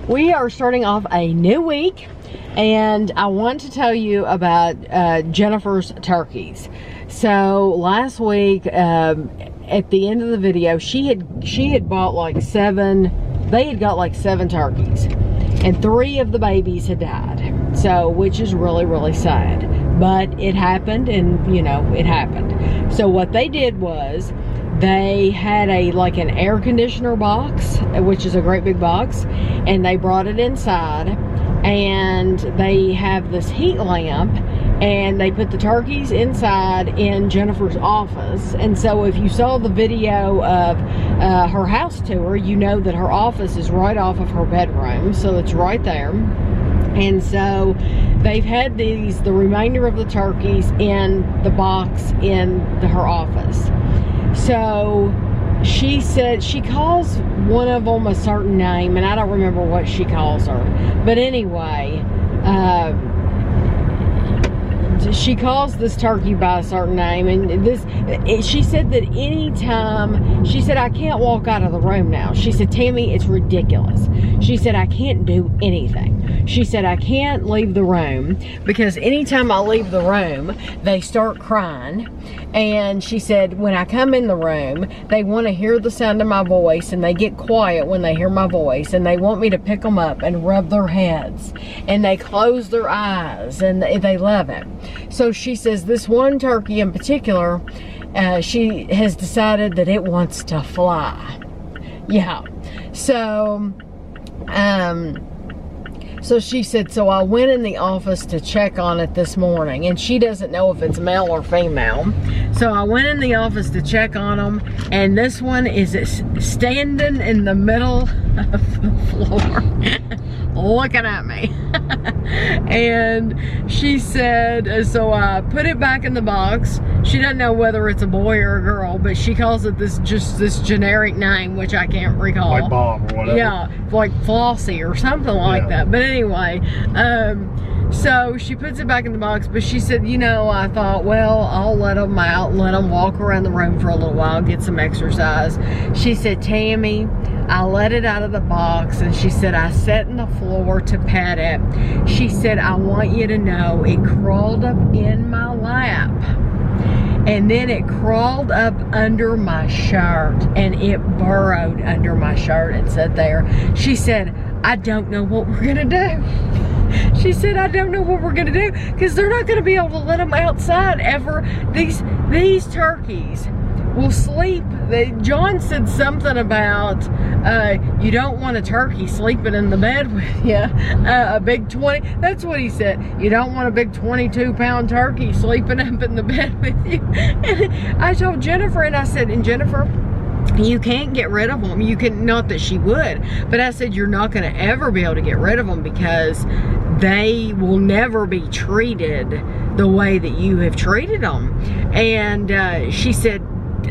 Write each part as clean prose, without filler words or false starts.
We are starting off a new week, and I want to tell you about Jennifer's turkeys. So last week, at the end of the video, she had bought like they had got like 7 turkeys, and 3 of the babies had died. So, which is really, really sad. But it happened, and you know, it happened. So what they did was, they had like an air conditioner box, which is a great big box, and they brought it inside, and they have this heat lamp, and they put the turkeys inside in Jennifer's office. And so if you saw the video of her house tour, you know that her office is right off of her bedroom, so it's right there. And so they've had the remainder of the turkeys in the box in her office. So she said she calls one of them a certain name, and I don't remember what she calls her. But anyway, she calls this turkey by a certain name, and she said that anytime, she said, I can't walk out of the room now. She said, Tammy, it's ridiculous. She said, I can't do anything. She said, I can't leave the room because anytime I leave the room, they start crying. And she said, when I come in the room, they want to hear the sound of my voice, and they get quiet when they hear my voice, and they want me to pick them up and rub their heads, and they close their eyes, and they love it. So she says this one turkey in particular, she has decided that it wants to fly. Yeah. So, so she said, so I went in the office to check on it this morning, and she doesn't know if it's male or female. So I went in the office to check on them, and this one is standing in the middle of the floor looking at me. And she said, so I put it back in the box. She doesn't know whether it's a boy or a girl, but she calls it this generic name, which I can't recall. Like Bob or whatever. Yeah, like Flossie or something like that. But anyway, so she puts it back in the box, but she said, you know, I thought, well, I'll let them out and let them walk around the room for a little while, get some exercise. She said, Tammy, I let it out of the box, and she said, I sat in the floor to pet it. She said, I want you to know it crawled up in my lap, and then it crawled up under my shirt, and it burrowed under my shirt and sat there. She said, I don't know what we're gonna do. She said, I don't know what we're gonna do, because they're not gonna be able to let them outside ever. These turkeys will sleep. John said something about you don't want a turkey sleeping in the bed with you. A big 20, that's what he said. You don't want a big 22-pound turkey sleeping up in the bed with you. And I told Jennifer, and I said, and Jennifer, you can't get rid of them. You can, not that she would, but I said, you're not going to ever be able to get rid of them because they will never be treated the way that you have treated them. And she said,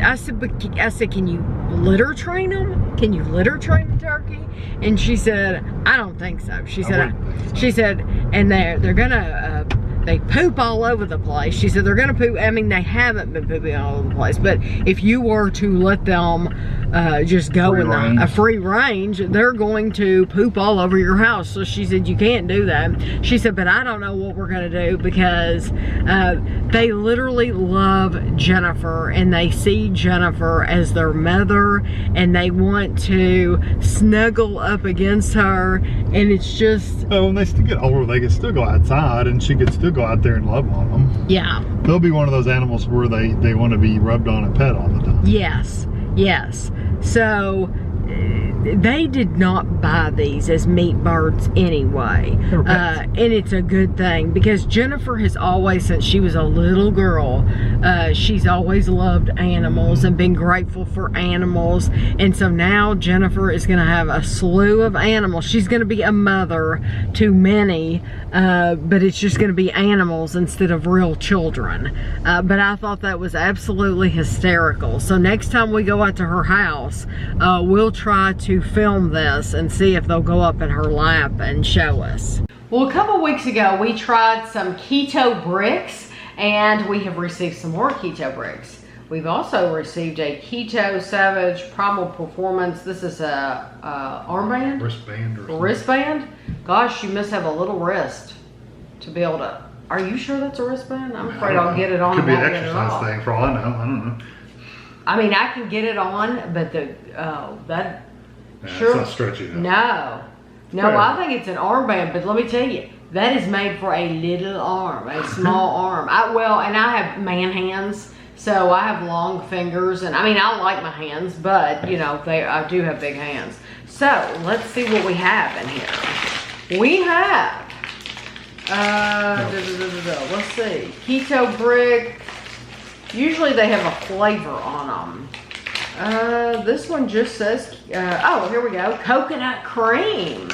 I said, can you litter train them? Can you litter train a turkey? And she said, I don't think so. She said, and they're gonna, they poop all over the place. She said they're gonna poop. I mean, they haven't been pooping all over the place, but if you were to let them just go in a free range, they're going to poop all over your house. So she said, you can't do that. She said, but I don't know what we're gonna do, because they literally love Jennifer, and they see Jennifer as their mother, and they want to snuggle up against her, and it's just... Well, when they still get older, they can still go outside, and she could still go out there and love on them. Yeah. They'll be one of those animals where they want to be rubbed on and pet all the time. Yes, yes. So they did not buy these as meat birds anyway, and it's a good thing, because Jennifer has always, since she was a little girl, she's always loved animals and been grateful for animals. And so now Jennifer is going to have a slew of animals. She's going to be a mother to many, but it's just going to be animals instead of real children. But I thought that was absolutely hysterical. So next time we go out to her house, we'll try to film this and see if they'll go up in her lap and show us. Well, a couple weeks ago we tried some keto bricks, and we have received some more keto bricks. We've also received a Keto Savage Primal Performance. This is a armband? Wristband or something. Wristband? Gosh, you must have a little wrist to be able to. Are you sure that's a wristband? I'm afraid I'll get it on. Could be an and won't get it exercise off. thing for all I know. I don't know. I mean, I can get it on, but that Yeah, sure. It's not stretchy though. No, I think it's an armband, but let me tell you, that is made for a little arm, a small arm. And I have man hands, so I have long fingers, and I mean, I like my hands, but you know, I do have big hands. So let's see what we have in here. We have, let's see, Keto Brick. Usually they have a flavor on them. This one just says, oh, here we go, coconut cream.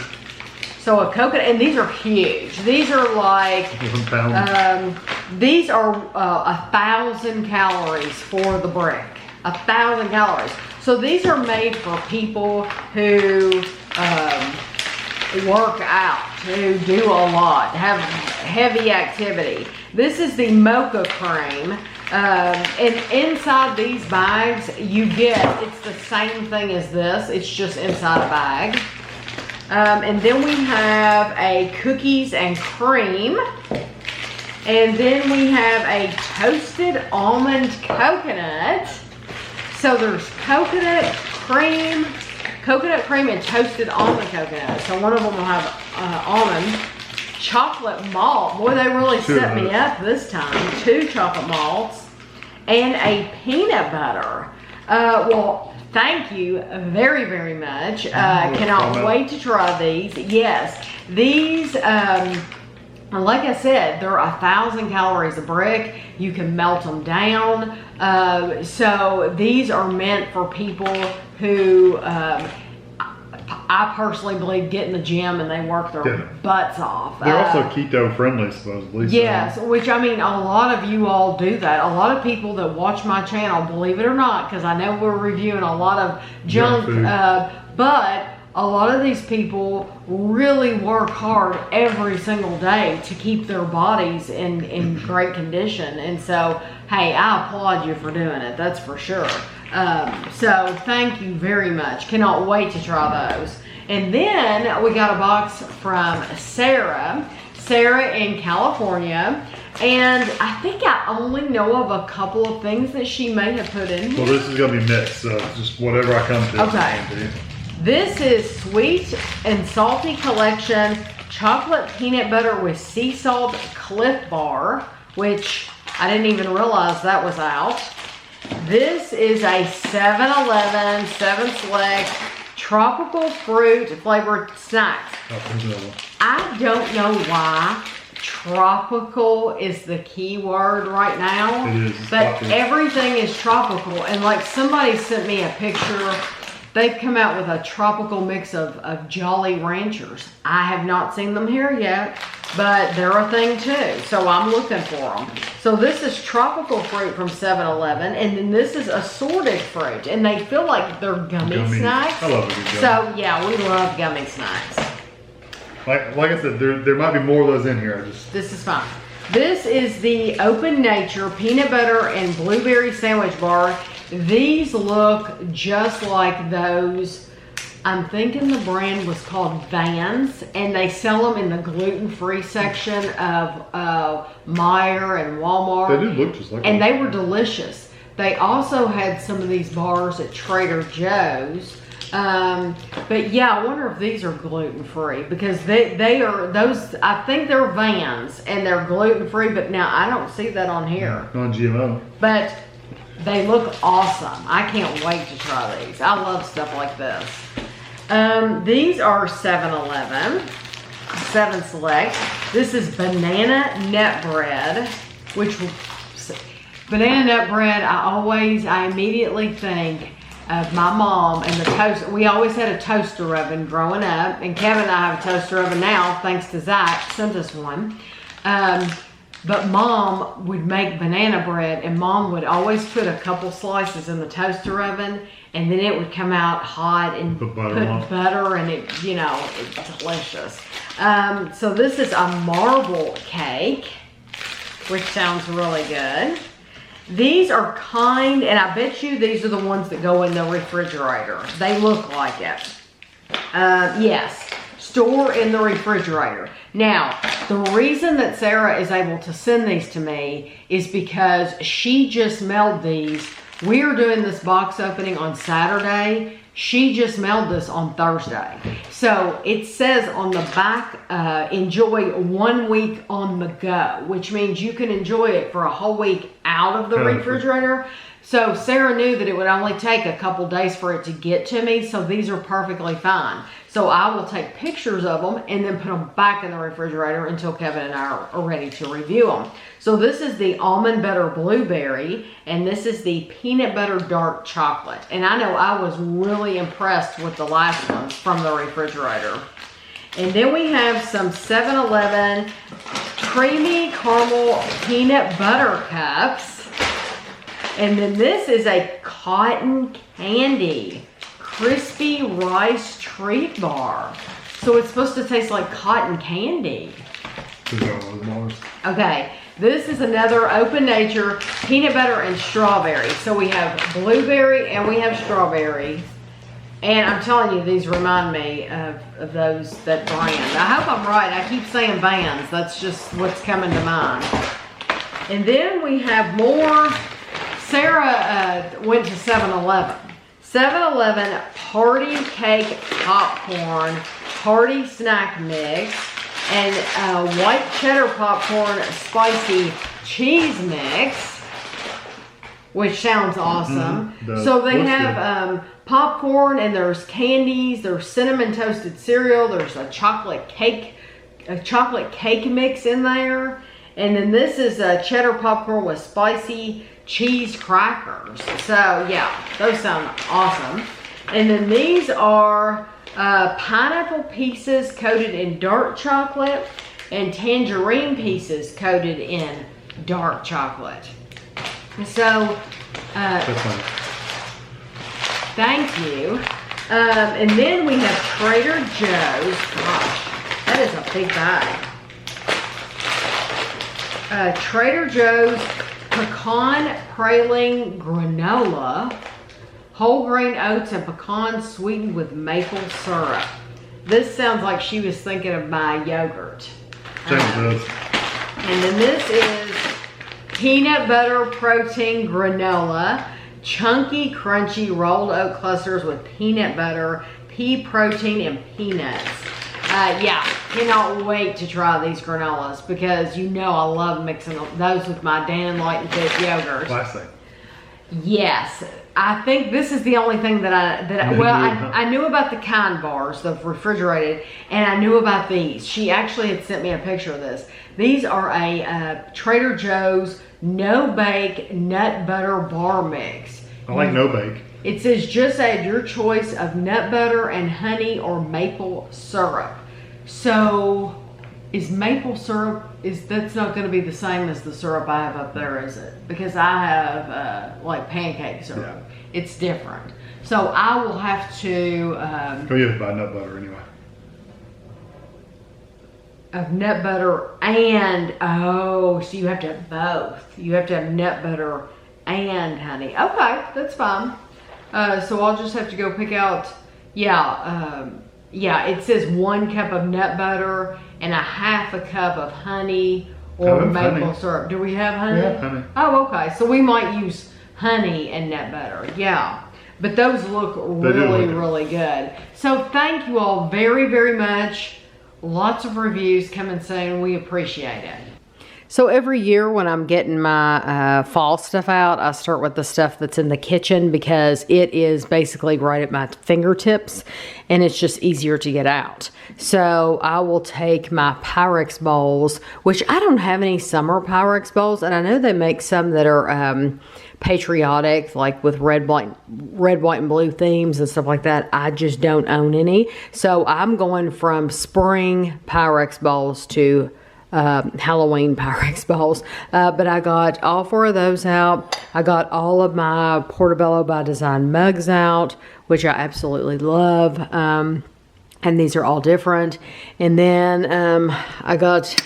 So a coconut, and these are huge. These are like, these are 1,000 calories for the brick. 1,000 calories. So these are made for people who work out, who do a lot, have heavy activity. This is the mocha cream. And inside these bags, you get, it's the same thing as this. It's just inside a bag. And then we have a cookies and cream. And then we have a toasted almond coconut. So there's coconut cream and toasted almond coconut. So one of them will have almond. Chocolate malt. Boy, they really set me up this time. 2 chocolate malts and a peanut butter. Well, thank you very, very much. Cannot wait to try these. Yes, these, like I said, they're 1,000 calories a brick. You can melt them down. So these are meant for people who, I personally believe, get in the gym and they work their butts off. They're also keto friendly, supposedly. Yes, which I mean, a lot of you all do that. A lot of people that watch my channel, believe it or not, because I know we're reviewing a lot of junk food, but a lot of these people really work hard every single day to keep their bodies in great condition. And so, hey, I applaud you for doing it. That's for sure. So thank you very much. Cannot wait to try those. And then we got a box from Sarah in California. And I think I only know of a couple of things that she may have put in here. Well, this is going to be mixed, so just whatever I come to. Okay. This is Sweet and Salty Collection Chocolate Peanut Butter with Sea Salt Cliff Bar, which I didn't even realize that was out. This is a 7-Eleven 7 Select tropical fruit flavored snacks. I don't know why tropical is the key word right now. It is. But everything is tropical. And like somebody sent me a picture. They've come out with a tropical mix of Jolly Ranchers. I have not seen them here yet, but they're a thing too. So I'm looking for them. So this is tropical fruit from 7-Eleven, and then this is assorted fruit, and they feel like they're gummy snacks. I love a good gummy. So yeah, we love gummy snacks. Like I said, there might be more of those in here. This is fine. This is the Open Nature Peanut Butter and Blueberry Sandwich Bar. These look just like those. I'm thinking the brand was called Vans, and they sell them in the gluten-free section of Meijer and Walmart. They do look just like and they were delicious. They also had some of these bars at Trader Joe's. But yeah, I wonder if these are gluten-free, because they are those. I think they're Vans and they're gluten-free, but now I don't see that on here. Non-GMO. But they look awesome. I can't wait to try these. I love stuff like this. These are 7-Eleven 7 Select. This is banana nut bread, which banana nut bread, I immediately think of my mom and the toast. We always had a toaster oven growing up, and Kevin and I have a toaster oven now, thanks to Zach sent us one. But Mom would make banana bread, and Mom would always put a couple slices in the toaster oven, and then it would come out hot and put butter, and it, you know, it's delicious. So this is a marble cake, which sounds really good. These are kind, and I bet you these are the ones that go in the refrigerator. They look like it. Yes, store in the refrigerator. Now, the reason that Sarah is able to send these to me is because she just mailed these. We are doing this box opening on Saturday. She just mailed this on Thursday. So it says on the back, enjoy 1 week on the go, which means you can enjoy it for a whole week out of the refrigerator. So Sarah knew that it would only take a couple days for it to get to me, so these are perfectly fine. So I will take pictures of them and then put them back in the refrigerator until Kevin and I are ready to review them. So this is the almond butter blueberry, and this is the peanut butter dark chocolate. And I know I was really impressed with the last ones from the refrigerator. And then we have some 7-Eleven creamy caramel peanut butter cups. And then this is a cotton candy crispy rice treat bar. So it's supposed to taste like cotton candy. Okay, this is another Open Nature peanut butter and strawberry. So we have blueberry and we have strawberry. And I'm telling you, these remind me of those, that brand. I hope I'm right. I keep saying Vans. That's just what's coming to mind. And then we have more. Sarah went to 7-Eleven. 7-Eleven party cake popcorn, party snack mix, and white cheddar popcorn spicy cheese mix, which sounds awesome. So they have popcorn, and there's candies, there's cinnamon toasted cereal, there's a chocolate cake mix in there. And then this is cheddar popcorn with spicy cheese crackers. So yeah, those sound awesome. And then these are pineapple pieces coated in dark chocolate and tangerine pieces coated in dark chocolate. So thank you. And then we have Trader Joe's. Gosh, that is a big bag. Trader Joe's pecan praline granola, whole grain oats and pecans sweetened with maple syrup. This sounds like she was thinking of my yogurt. And then this is peanut butter protein granola, chunky crunchy rolled oat clusters with peanut butter, pea protein, and peanuts. Yeah, cannot wait to try these granolas because you know I love mixing those with my Dan Light and Fit yogurt. Classic. Yes, I think this is the only thing that I knew about the kind bars, the refrigerated, and I knew about these. She actually had sent me a picture of this. These are a Trader Joe's no bake nut butter bar mix. I like no bake. It says just add your choice of nut butter and honey or maple syrup. So is maple syrup, that's not going to be the same as the syrup I have up there, is it? Because I have like pancake syrup. Yeah. It's different. So I will have to... you have to buy nut butter anyway. Of nut butter and, oh, so you have to have both. You have to have nut butter and honey. Okay, that's fine. So I'll just have to go pick out, yeah, it says 1 cup of nut butter and a half a cup of honey or maple syrup. Do we have honey? We have honey. Oh, okay. So we might use honey and nut butter. Yeah. But those look really good. So thank you all very, very much. Lots of reviews coming soon. We appreciate it. So every year when I'm getting my fall stuff out, I start with the stuff that's in the kitchen because it is basically right at my fingertips and it's just easier to get out. So I will take my Pyrex bowls, which I don't have any summer Pyrex bowls, and I know they make some that are patriotic, like with red, white, and blue themes and stuff like that. I just don't own any. So I'm going from spring Pyrex bowls to Halloween Pyrex bowls, but I got all 4 of those out. I got all of my Portobello by Design mugs out, which I absolutely love, and these are all different. And then I got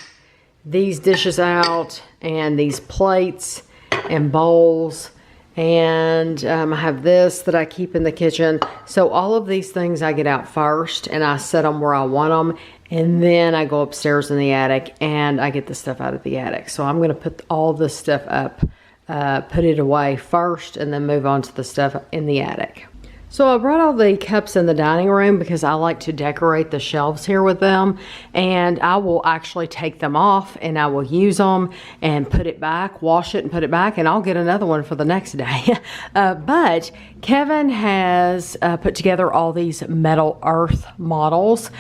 these dishes out and these plates and bowls. And I have this that I keep in the kitchen. So all of these things I get out first and I set them where I want them. And then I go upstairs in the attic and I get the stuff out of the attic. So I'm going to put all this stuff up, put it away first, and then move on to the stuff in the attic. So I brought all the cups in the dining room because I like to decorate the shelves here with them. And I will actually take them off and I will use them and put it back, wash it and put it back, and I'll get another one for the next day. But Kevin has put together all these metal earth models.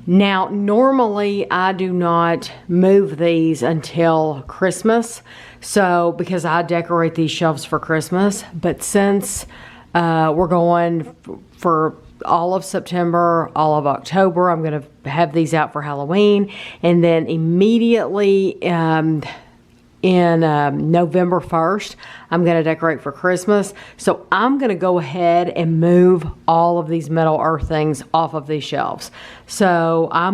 Now, normally I do not move these until Christmas. So, because I decorate these shelves for Christmas, but since we're going for all of September, all of October, I'm going to have these out for Halloween. And then immediately in November 1st, I'm going to decorate for Christmas. So I'm going to go ahead and move all of these metal earth things off of these shelves. So I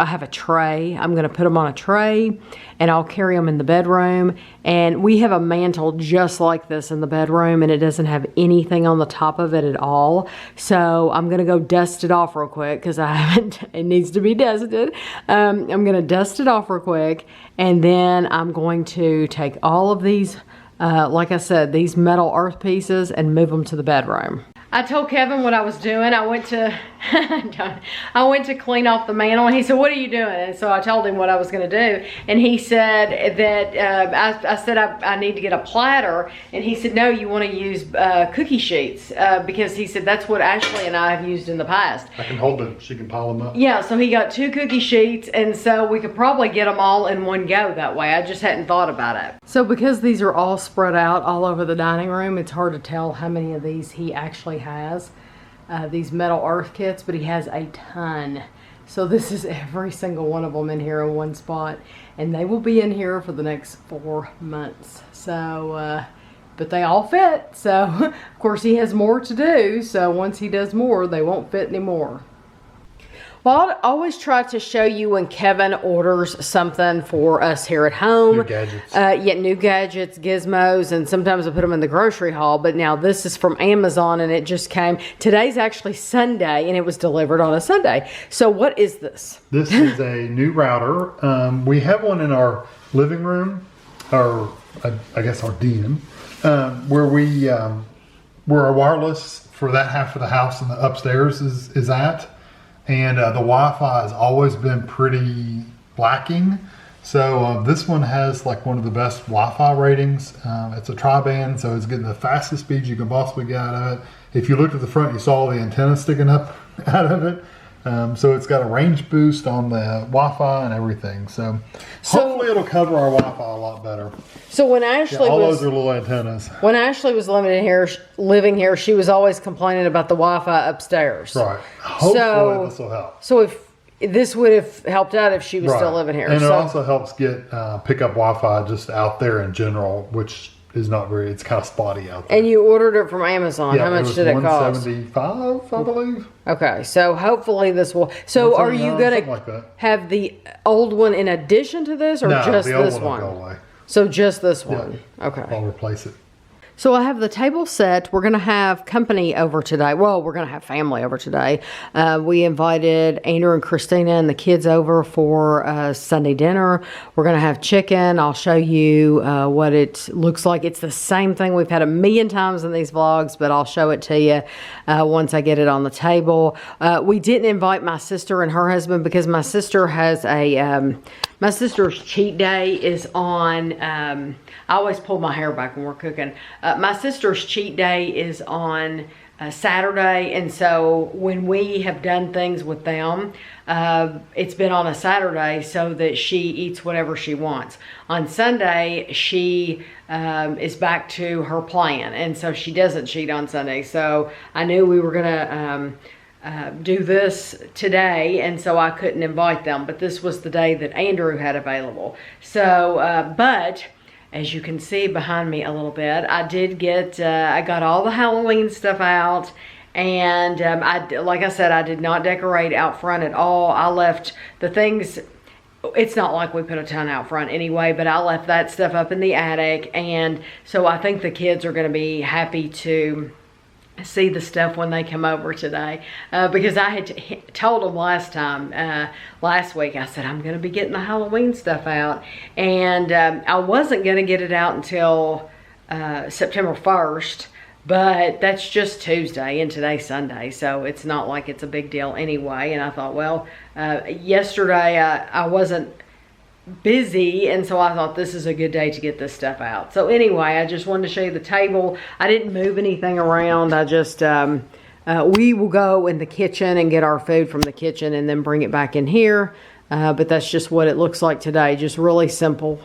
have a tray. I'm going to put them on a tray and I'll carry them in the bedroom. And we have a mantle just like this in the bedroom and it doesn't have anything on the top of it at all. So I'm going to go dust it off real quick because it needs to be dusted. I'm going to dust it off real quick and then I'm going to take all of these like I said, these metal earth pieces and move them to the bedroom. I told Kevin what I was doing. I went to clean off the mantle and he said, "What are you doing?" And so I told him what I was going to do. And he said that, I said I need to get a platter. And he said, "No, you want to use cookie sheets," because he said that's what Ashley and I have used in the past. I can hold them. She can pile them up. Yeah, so he got 2 cookie sheets, and so we could probably get them all in one go that way. I just hadn't thought about it. So because these are all spread out all over the dining room, it's hard to tell how many of these he actually has. These metal earth kits, but he has a ton. So this is every single one of them in here in one spot, and they will be in here for the next 4 months. So but they all fit. So of course he has more to do, so once he does more they won't fit anymore. Well, I always try to show you when Kevin orders something for us here at home. New gadgets. New gadgets, gizmos, and sometimes I put them in the grocery haul. But now this is from Amazon and it just came. Today's actually Sunday and it was delivered on a Sunday. So what is this? This is a new router. We have one in our living room, or I guess our den, where our wireless for that half of the house and the upstairs is at. And the Wi-Fi has always been pretty lacking. So this one has like one of the best Wi-Fi ratings. It's a tri-band, so it's getting the fastest speeds you can possibly get out of it. If you looked at the front, you saw the antenna sticking up out of it. So it's got a range boost on the Wi-Fi and everything. So hopefully it'll cover our Wi-Fi a lot better. So when Ashley all those are little antennas. When Ashley was living here, she was always complaining about the Wi-Fi upstairs. Right. Hopefully this will help. So if this would have helped out if she was still living here. And it also helps get pick up Wi-Fi just out there in general, which is not very, it's kind of spotty out there. And you ordered it from Amazon. Yeah, how much did it cost? $175, I believe. Okay, so hopefully this will. So are you going to have the old one in addition to this, or just the old this one? one? Will go away. So just this one. Yeah. Okay. I'll replace it. So I have the table set. We're going to have company over today. Well, we're going to have family over today. We invited Andrew and Christina and the kids over for Sunday dinner. We're going to have chicken. I'll show you what it looks like. It's the same thing we've had a million times in these vlogs, but I'll show it to you once I get it on the table. We didn't invite my sister and her husband because my sister has my sister's cheat day is on, I always pull my hair back when we're cooking. My sister's cheat day is on Saturday, and so when we have done things with them, it's been on a Saturday so that she eats whatever she wants. On Sunday, she is back to her plan, and so she doesn't cheat on Sunday. So I knew we were gonna do this today, and so I couldn't invite them, but this was the day that Andrew had available. So but as you can see behind me a little bit, I did get I got all the Halloween stuff out, and like I said, I did not decorate out front at all. I left the things it's not like we put a ton out front anyway, but I left that stuff up in the attic. And so I think the kids are going to be happy to see the stuff when they come over today, because I had told them last week, I said, I'm going to be getting the Halloween stuff out. And I wasn't going to get it out until September 1st. But that's just Tuesday and today's Sunday, so it's not like it's a big deal anyway. And I thought, well, yesterday I wasn't busy, and so I thought this is a good day to get this stuff out. So anyway, I just wanted to show you the table. I didn't move anything around. I just, we will go in the kitchen and get our food from the kitchen and then bring it back in here. But that's just what it looks like today, just really simple.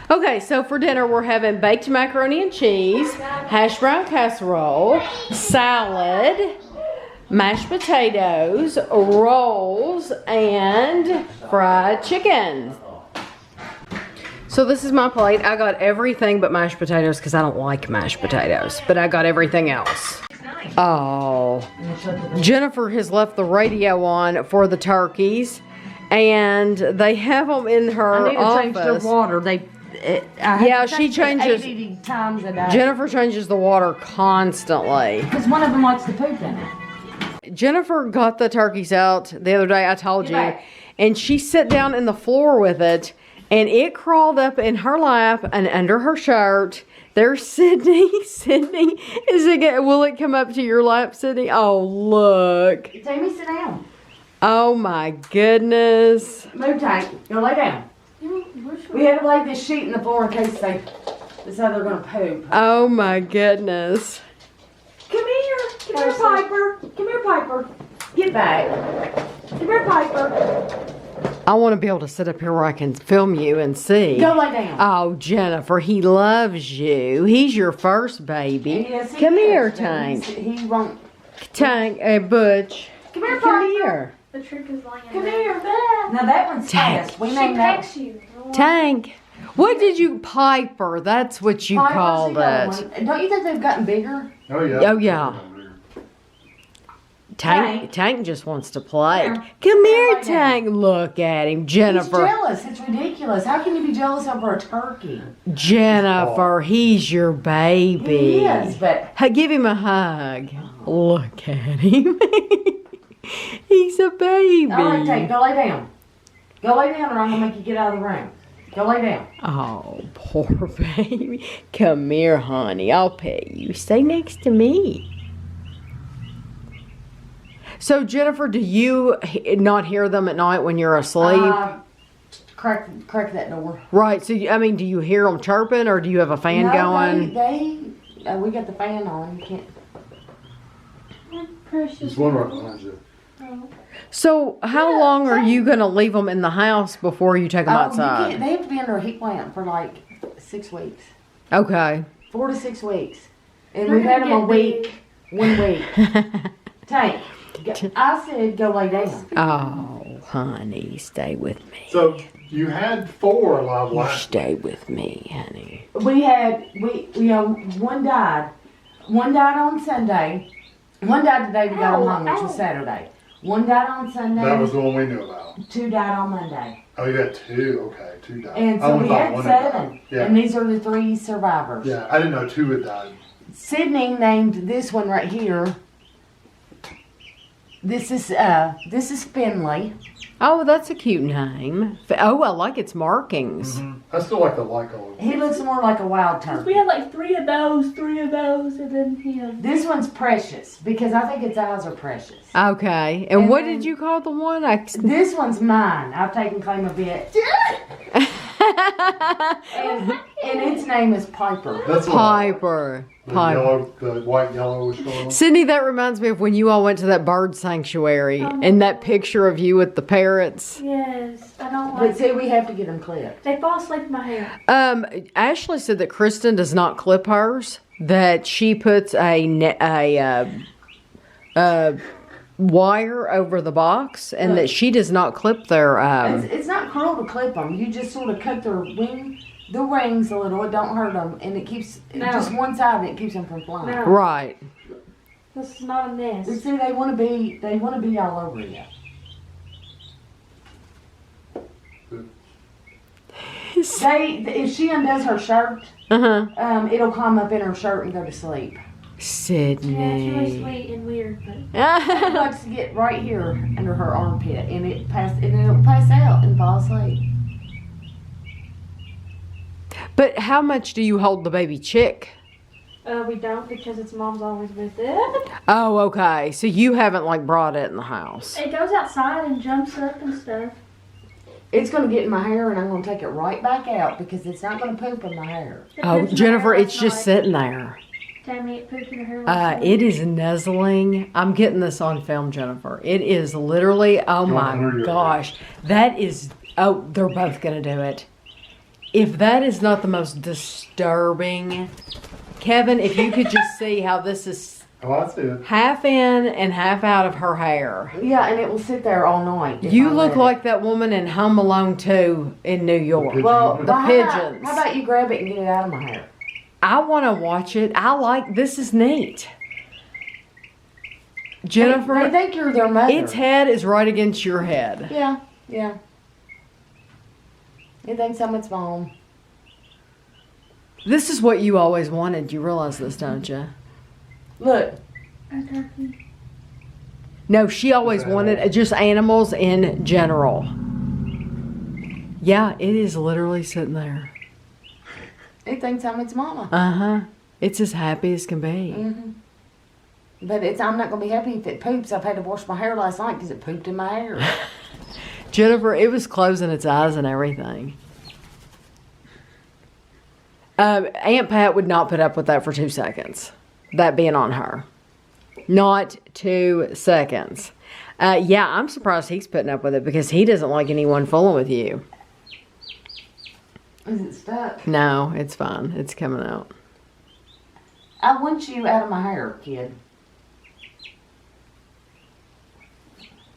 Okay, so for dinner we're having baked macaroni and cheese, hash brown casserole, salad, mashed potatoes, rolls, and fried chicken. So this is my plate. I got everything but mashed potatoes because I don't like mashed potatoes, but I got everything else. Oh, Jennifer has left the radio on for the turkeys, and they have them in her office. I need to change the water. Yeah, she changes. 80 times a day. Jennifer changes the water constantly. Because one of them likes to poop in it. Jennifer got the turkeys out the other day, I told you, and she sat down in the floor with it, and it crawled up in her lap and under her shirt. There's Sydney. Sydney, will it come up to your lap, Sydney? Oh, look. Tammy, sit down. Oh, my goodness. Move, Tank. Go lay down. We had to lay this sheet in the floor in case they decide they're going to poop. Oh my goodness. Come here. Come here, Piper. Come here, Piper. Get back. Come here, Piper. I want to be able to sit up here where I can film you and see. Go lay down. Oh, Jennifer, he loves you. He's your first baby. Yes, Come here, is. Tank. He won't. Tank, Butch. Come here, Piper. Come here. The trick is lying. Come here. Now that one's fast. We She named that. pecks you. Tank. What did you, Piper? That's what you Piper's called the other it. one. Don't you think they've gotten bigger? Oh yeah. Oh, yeah. Tank just wants to play. Here. Come here, Here, lay down. Tank. Look at him. Jennifer. He's jealous. It's ridiculous. How can you be jealous over a turkey? Jennifer, he's your baby. He is, but Hey, give him a hug. Look at him. He's a baby. all right, Tank, go lay down. Go lay down, or I'm gonna make you get out of the room. Go lay down. Oh, poor baby. Come here, honey. I'll pet you. Stay next to me. So, Jennifer, do you not hear them at night when you're asleep? Crack that door. Right. So, I mean, do you hear them chirping, or do you have a fan going? We got the fan on. You can't. Precious. There's one right behind you. So, how long are you going to leave them in the house before you take them outside? They have to be under a heat lamp for like 6 weeks. Okay. 4 to 6 weeks. And They're we've had them gonna a get week. 1 week. Tank, I said go lay down. Oh, honey, stay with me. So you had 4 live You last. stay with me, honey. We one died. One died on Sunday. One died the day we got them home, which was Saturday. One died on Sunday. That was the one we knew about. 2 died on Monday. Oh, you got 2. Okay, 2 died. And I so only we thought had one had 7. died. Yeah. And these are the 3 survivors. Yeah, I didn't know 2 had died. Sydney named this one right here. This is Finley. Oh, that's a cute name. Oh, I like its markings. I still like the light color. He looks more like a wild turkey. We had like 3 of those, and then him. This one's Precious because I think its eyes are precious. Okay. And what did you call the one? This one's mine. I've taken claim of it. and its name is Piper. That's what I like. Piper. The Piper. yellow, the white yellowish color. Sydney, that reminds me of when you all went to that bird sanctuary and that picture of you with the parrots. Yes, I don't But like. see, we have to get them clipped. They fall asleep in my hair. Ashley said that Kristen does not clip hers, that she puts a wire over the box, and that she does not clip their. It's not cruel to clip them. You just sort of cut their the rings a little. It don't hurt them, and it keeps just one side of it keeps them from flying. No. Right. This is not a But nest. see, they want to be all over you. Who? If she undoes her shirt, Uh-huh. it'll climb up in her shirt and go to sleep. Sydney. Yeah, it's really sweet and weird, but It likes to get right here under her armpit, and it'll pass out and fall asleep. But how much do you hold the baby chick? we don't because its mom's always with it. Oh, okay. So you haven't like brought it in the house. It goes outside and jumps up and stuff. It's gonna get in my hair, and I'm gonna take it right back out because it's not gonna poop in my hair. It Oh, pooped in Jennifer, her hair it's last just night. sitting there. Tammy, it pooped in her hair last night. It is nuzzling. I'm getting this on film, Jennifer. It is literally, oh Go my under your gosh. That is, oh, they're both going to do it. If that is not the most disturbing, Kevin, if you could just see how this is Oh, I see it. half in and half out of her hair. Yeah, and it will sit there all night. if You I look let it. like that woman in Home Alone 2 in New York. Well, The how pigeons. How about you grab it and get it out of my hair? I want to watch it. This is neat. Jennifer, They think you're their mother. its head is right against your head. Yeah, yeah. It thinks I'm its mom. This is what you always wanted. You realize this, don't you? Look, A turkey. No, she always wanted just animals in general. Yeah, it is literally sitting there. it thinks I'm its mama. Uh-huh. It's as happy as can be. But I'm not gonna be happy if it poops. I've had to wash my hair last night because it pooped in my hair. Jennifer, it was closing its eyes and everything. Aunt Pat would not put up with that for 2 seconds. That being on her. Not 2 seconds. Yeah, I'm surprised he's putting up with it because he doesn't like anyone fooling with you. Is it stuck? No, it's fine. It's coming out. I want you out of my hair, kid.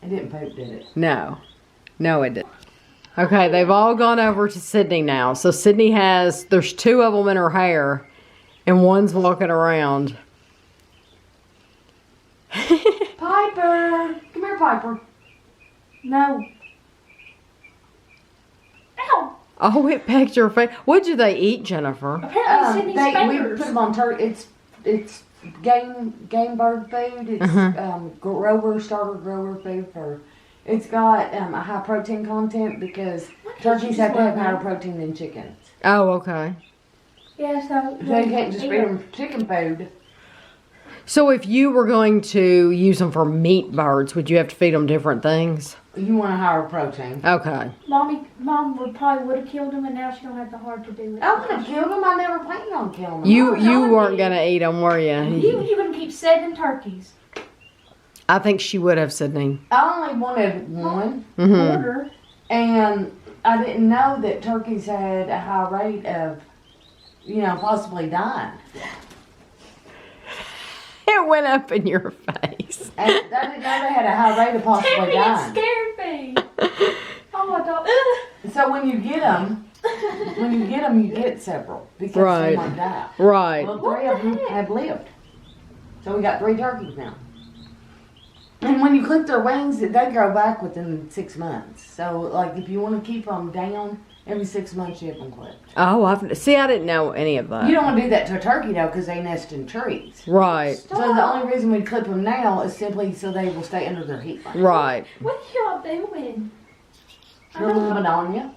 It didn't poop, did it? No. No, it didn't. Okay, they've all gone over to Sydney now. So Sydney there's 2 of them in her hair, and one's walking around. Piper! Come here, Piper. No. Ow! Oh, it pecked her face. What do they eat, Jennifer? Apparently Sydney's We fingers. put them on turkey. It's game bird food. It's starter grower food for. It's got a high protein content because turkeys have to have higher protein than chickens. Oh, okay. Yeah, so So you can't just feed them chicken food. So if you were going to use them for meat birds, would you have to feed them different things? You want a higher protein. Okay. Mom would have killed him, and now she don't have the heart to do it. I would have killed them. I never planned on killing them. You telling weren't me. going to eat them, were you? You wouldn't keep 7 turkeys. I think she would have, Sydney. I only wanted one, Mm-hmm. Order. and I didn't know that turkeys had a high rate of, possibly dying. It went up in your face. And I didn't know they had a high rate of possibly Tammy, it dying. scared me. Oh my god. So when you get them, you get several because Right. they might die. Right. Well, 3 of them have lived. So we got 3 turkeys now. And when you clip their wings, they grow back within 6 months. So, like, if you want to keep them down, every 6 months you have them clipped. Oh, I didn't know any of that. You don't want to do that to a turkey, though, because they nest in trees. Right. So the only reason we clip them now is simply so they will stay under their heat lamp. Right. What are y'all doing? They're living on you.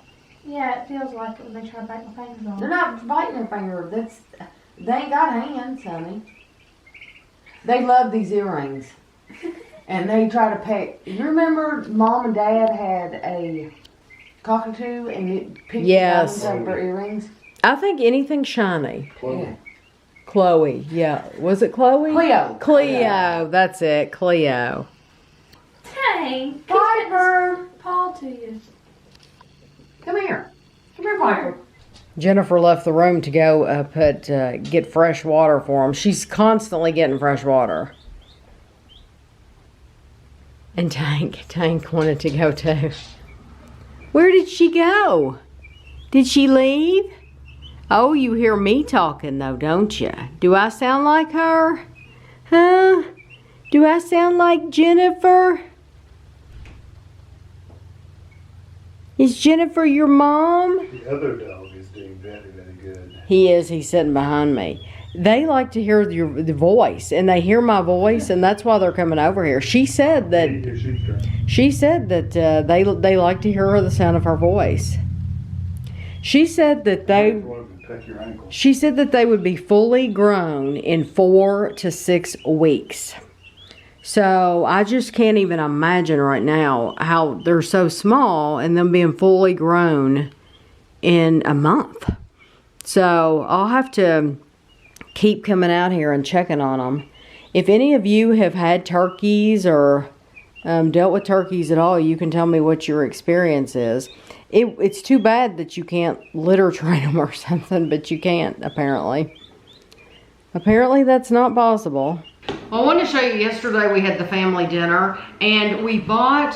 Yeah, it feels like it when they try to bite my fingers off. They're not biting their finger. They ain't got hands, honey. They love these earrings. And they try to peck. You remember Mom and Dad had a cockatoo and it picked Yes. the diamonds out of her earrings? I think anything shiny. Yeah. Chloe. Yeah. Was it Chloe? Cleo. Cleo. That's it. Cleo. Dang. Piper. Paw to you. Come here. Come here, Piper. Jennifer left the room to go get fresh water for him. She's constantly getting fresh water. And Tank wanted to go too. Where did she go? Did she leave? Oh, you hear me talking though, don't you? Do I sound like her? Huh? Do I sound like Jennifer? Is Jennifer your mom? The other dog is doing very, very good. He is. He's sitting behind me. They like to hear the voice, and they hear my voice, and that's why they're coming over here. She said that they like to hear the sound of her voice. She said that they would be fully grown in 4 to 6 weeks. So I just can't even imagine right now how they're so small and them being fully grown in a month. So I'll have to keep coming out here and checking on them. If any of you have had turkeys or dealt with turkeys at all, you can tell me what your experience is. It's too bad that you can't litter train them or something, but you can't, apparently. Apparently that's not possible. Well, I wanted to show you, yesterday we had the family dinner, and we bought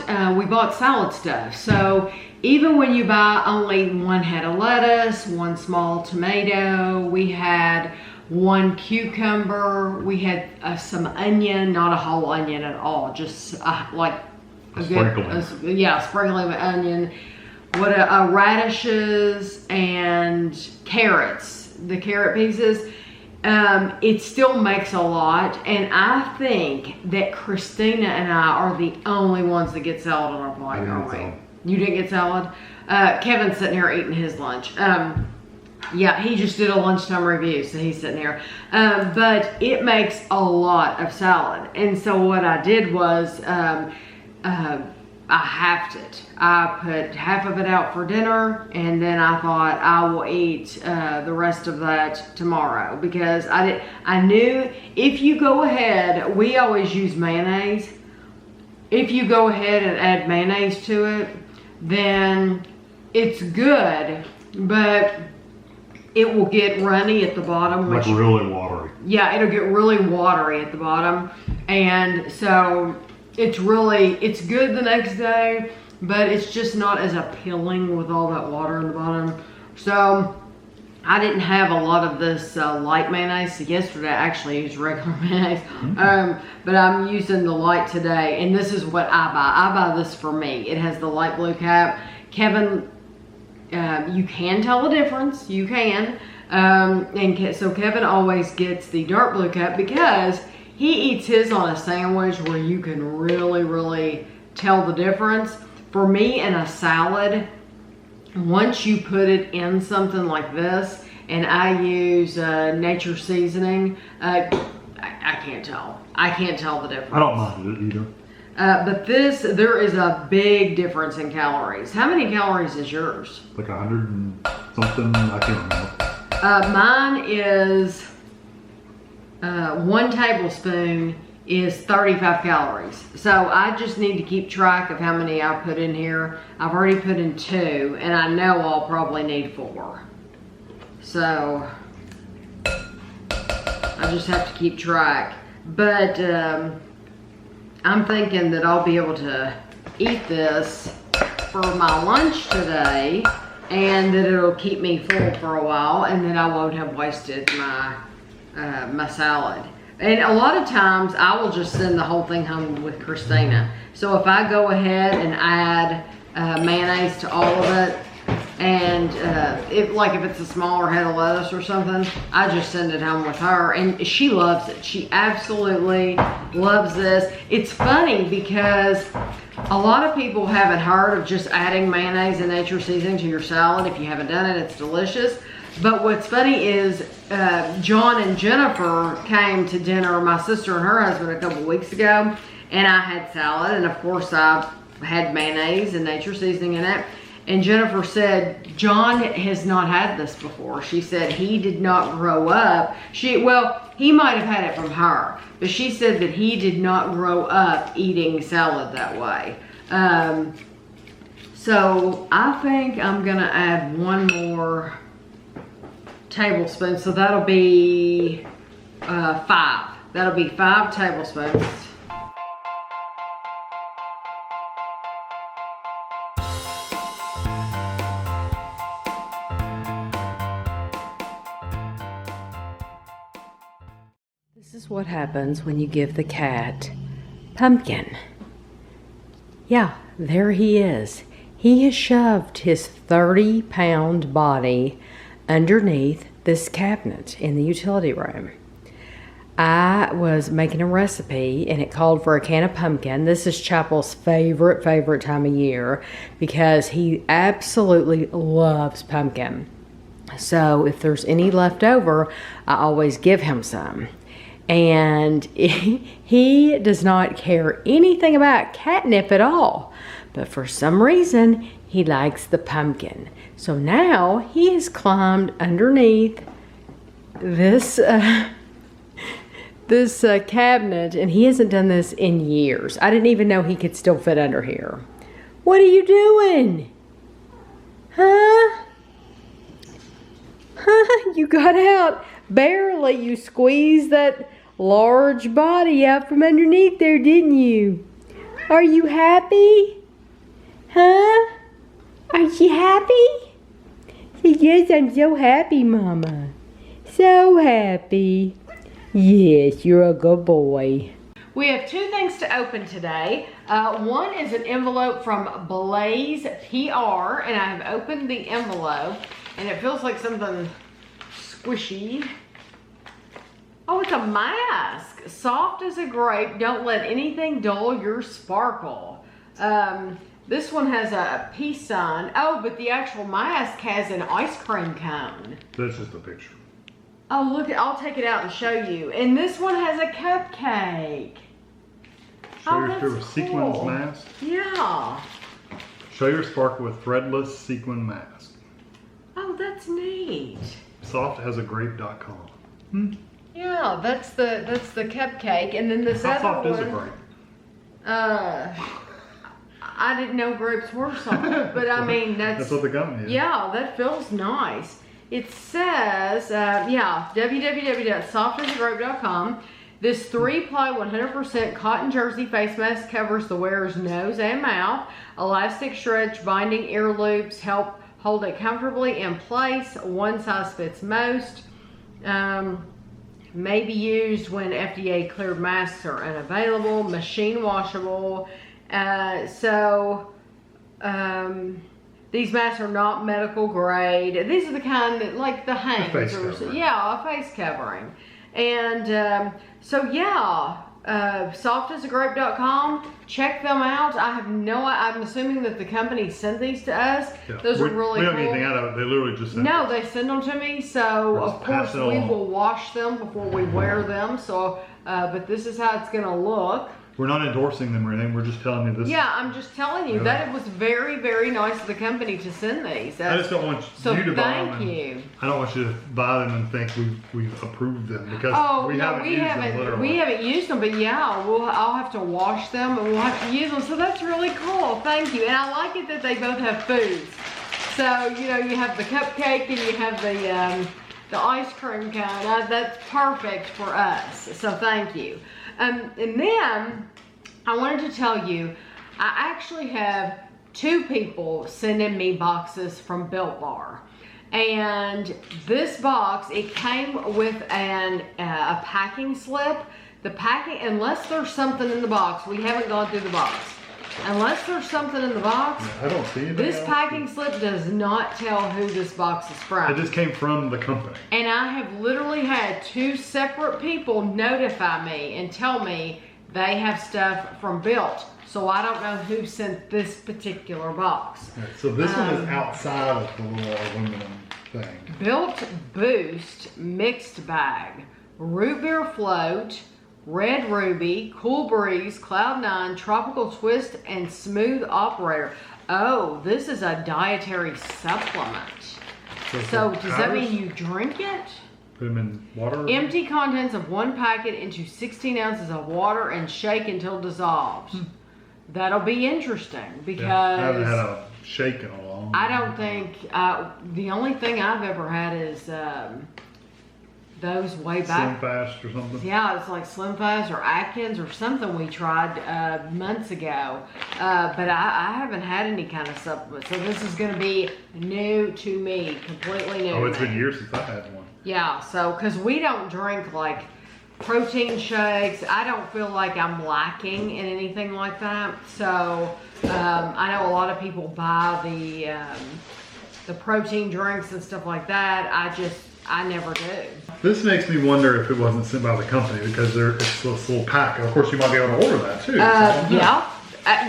salad stuff. So even when you buy only 1 head of lettuce, 1 small tomato, we had 1 cucumber, we had some onion, not a whole onion at all, just like a good, sprinkling of onion. Radishes and carrots, the carrot pieces. It still makes a lot, and I think that Christina and I are the only ones that get salad on our plate, aren't we? You didn't get salad? Kevin's sitting here eating his lunch. Yeah, he just did a lunchtime review, so he's sitting here. But it makes a lot of salad, and so what I did was I halved it. I put half of it out for dinner, and then I thought I will eat the rest of that tomorrow, because I knew if you go ahead, we always use mayonnaise. If you go ahead and add mayonnaise to it, then it's good, but it will get runny at the bottom. Like really watery. Yeah, it'll get really watery at the bottom, and so it's good the next day, but it's just not as appealing with all that water in the bottom. So I didn't have a lot of this light mayonnaise. So yesterday I actually used regular mayonnaise, but I'm using the light today, and this is what I buy. I buy this for me. It has the light blue cap. Kevin, you can tell the difference. You can. So Kevin always gets the dark blue cap because he eats his on a sandwich where you can really, really tell the difference. For me, in a salad, once you put it in something like this, and I use nature seasoning, I can't tell. I can't tell the difference. I don't mind it either. But there is a big difference in calories. How many calories is yours? Like 100 and something, I can't remember. Mine is 1 tablespoon is 35 calories. So I just need to keep track of how many I put in here. I've already put in 2, and I know I'll probably need 4. So I just have to keep track. But I'm thinking that I'll be able to eat this for my lunch today, and that it'll keep me full for a while, and then I won't have wasted my salad. And a lot of times I will just send the whole thing home with Christina. So if I go ahead and add mayonnaise to all of it, and if it's a smaller head of lettuce or something, I just send it home with her, and she loves it. She absolutely loves this. It's funny because a lot of people haven't heard of just adding mayonnaise and nature seasoning to your salad. If you haven't done it, it's delicious. But what's funny is John and Jennifer came to dinner, my sister and her husband, a couple weeks ago, and I had salad, and of course I had mayonnaise and nature seasoning in it. And Jennifer said, John has not had this before. She said he did not grow up. He might have had it from her, but she said that he did not grow up eating salad that way. So I think I'm gonna add 1 more tablespoon. So that'll be 5. That'll be 5 tablespoons. This is what happens when you give the cat pumpkin. Yeah, there he is. He has shoved his 30-pound body underneath this cabinet in the utility room. I was making a recipe and it called for a can of pumpkin. This is Chapel's favorite time of year because he absolutely loves pumpkin. So if there's any left over, I always give him some. And he does not care anything about catnip at all. But for some reason, he likes the pumpkin. So now he has climbed underneath this cabinet, and he hasn't done this in years. I didn't even know he could still fit under here. What are you doing? Huh? Huh? You got out. Barely. You squeezed that large body out from underneath there, didn't you? Are you happy? Huh? Are you happy? Yes, I'm so happy, Mama. So happy. Yes, you're a good boy. We have two things to open today. One is an envelope from Blaze PR, and I have opened the envelope, and it feels like something squishy. Oh, it's a mask. Soft as a grape. Don't let anything dull your sparkle. This one has a peace sign. Oh, but the actual mask has an ice cream cone. That's just a picture. Oh, look, I'll take it out and show you. And this one has a cupcake. Show That's your cool. sequins mask. Yeah. Show your sparkle with threadless sequin mask. Oh, that's neat. Softasagrape.com. Yeah, that's the cupcake, and then this How other soft one. is a grape? I didn't know grapes were soft, but I mean That's what the company is. Yeah, that feels nice. It says, www.softasagrape.com. This 3-ply 100% cotton jersey face mask covers the wearer's nose and mouth. Elastic stretch binding ear loops help hold it comfortably in place. One size fits most. May be used when FDA cleared masks are unavailable. Machine washable. These masks are not medical grade. These are the kind that, like the Hanks. A face covering. Yeah, a face covering. And softasagrape.com. Check them out. I'm assuming that the company sent these to us. Yeah. Those are really We don't cool. get anything out of it. They literally just send No, it. they send them to me. So We'll of just course pass it we along. will wash them before we wear them. So, but this is how it's gonna look. We're not endorsing them or anything. We're just telling you this. Yeah, I'm just telling you Yeah. that it was very, very nice of the company to send these. I just don't want So you to buy them. thank you. I don't want you to buy them and think we've approved them because we haven't used them literally. We haven't used them, but yeah, I'll have to wash them and we'll have to use them. So that's really cool. Thank you. And I like it that they both have foods. So you have the cupcake and you have the ice cream cone. That's perfect for us. So thank you. And then I wanted to tell you, I actually have 2 people sending me boxes from Built Bar. And this box, it came with a packing slip. The packing, unless there's something in the box, we haven't gone through the box. Unless there's something in the box, I don't see anything this else. packing slip does not tell who this box is from. It just came from the company. And I have literally had 2 separate people notify me and tell me they have stuff from Built. So I don't know who sent this particular box. Right, so this one is outside of the little aluminum thing. Built Boost Mixed Bag. Root Beer Float, Red Ruby, Cool Breeze, Cloud 9, Tropical Twist, and Smooth Operator. Oh, this is a dietary supplement. So does that mean you drink it? Put them in water? Empty contents of 1 packet into 16 ounces of water and shake until dissolved. That'll be interesting because I haven't had a shake in a long I don't think, the only thing I've ever had is those way back. Slim Fast or something? Yeah, it's like Slim Fast or Atkins or something we tried months ago. But I haven't had any kind of supplement. So this is going to be new to me, completely new Oh, to it's me. been years since I had one. Yeah, so, because we don't drink like protein shakes. I don't feel like I'm lacking in anything like that. So I know a lot of people buy the protein drinks and stuff like that. I never do. This makes me wonder if it wasn't sent by the company because it's this little pack. Of course, you might be able to order that too. Yeah.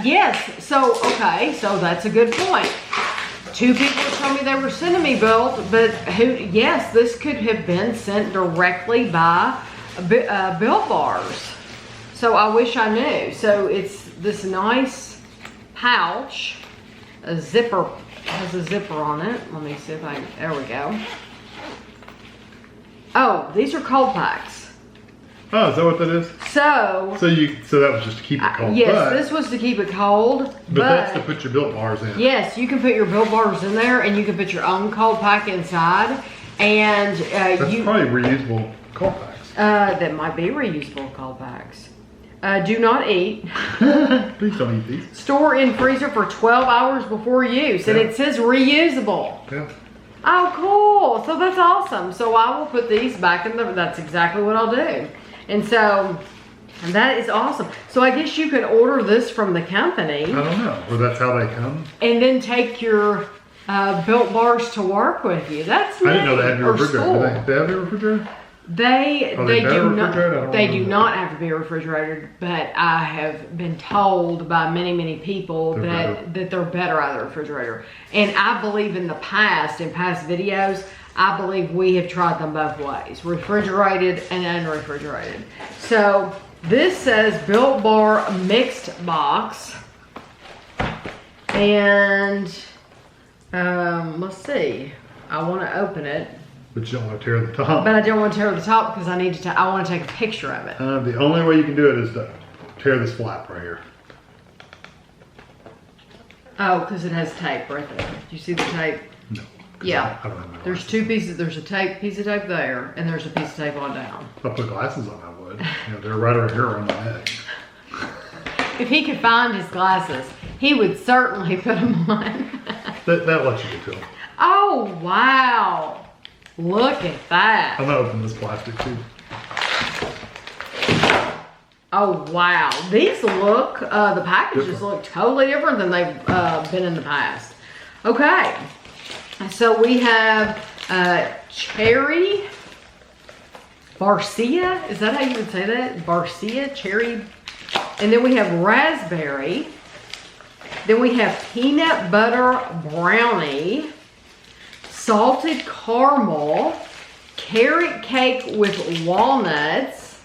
Yes. So, okay. So that's a good point. 2 people told me they were sending me Built, but yes, this could have been sent directly by Built bars. So I wish I knew. So it's this nice pouch, a zipper, has a zipper on it. Let me see if there we go. Oh, these are cold packs. Oh, is that what that is? So that was just to keep it cold. Yes, this was to keep it cold. But that's to put your Built bars in. Yes, you can put your Built bars in there, and you can put your own cold pack inside. And that's probably reusable cold packs. That might be reusable cold packs. Do not eat. Please don't eat these. Store in freezer for 12 hours before use, and it says reusable. Yeah. Oh, cool. So that's awesome. So I will put these back in that's exactly what I'll do. And so that is awesome. So I guess you could order this from the company. I don't know. Or that's how they come. And then take your Built bars to work with you. That's neat. I didn't know they had to be refrigerated. They have to be refrigerated? They do not have to be refrigerated, but I have been told by many people that they're better out of the refrigerator. And I believe in past videos, I believe we have tried them both ways, refrigerated and unrefrigerated. So this says Built Bar Mixed Box. And let's see, I want to open it. But you don't want to tear the top. But I don't want to tear the top because I want to take a picture of it. The only way you can do it is to tear this flap right here. Oh, because it has tape right there. Do you see the tape? No. Yeah. I don't have my There's glasses. 2 pieces. There's a piece of tape there, and there's a piece of tape on down. If I put glasses on, I would. They're right over here on my head. If he could find his glasses, he would certainly put them on. that lets you get to them. Oh, wow. Look at that. I'm gonna open this plastic too. Oh, wow. These look, the packages look totally different than they've been in the past. Okay. So we have cherry Barcia. Is that how you would say that? Barcia, cherry. And then we have raspberry. Then we have peanut butter brownie. Salted caramel, carrot cake with walnuts,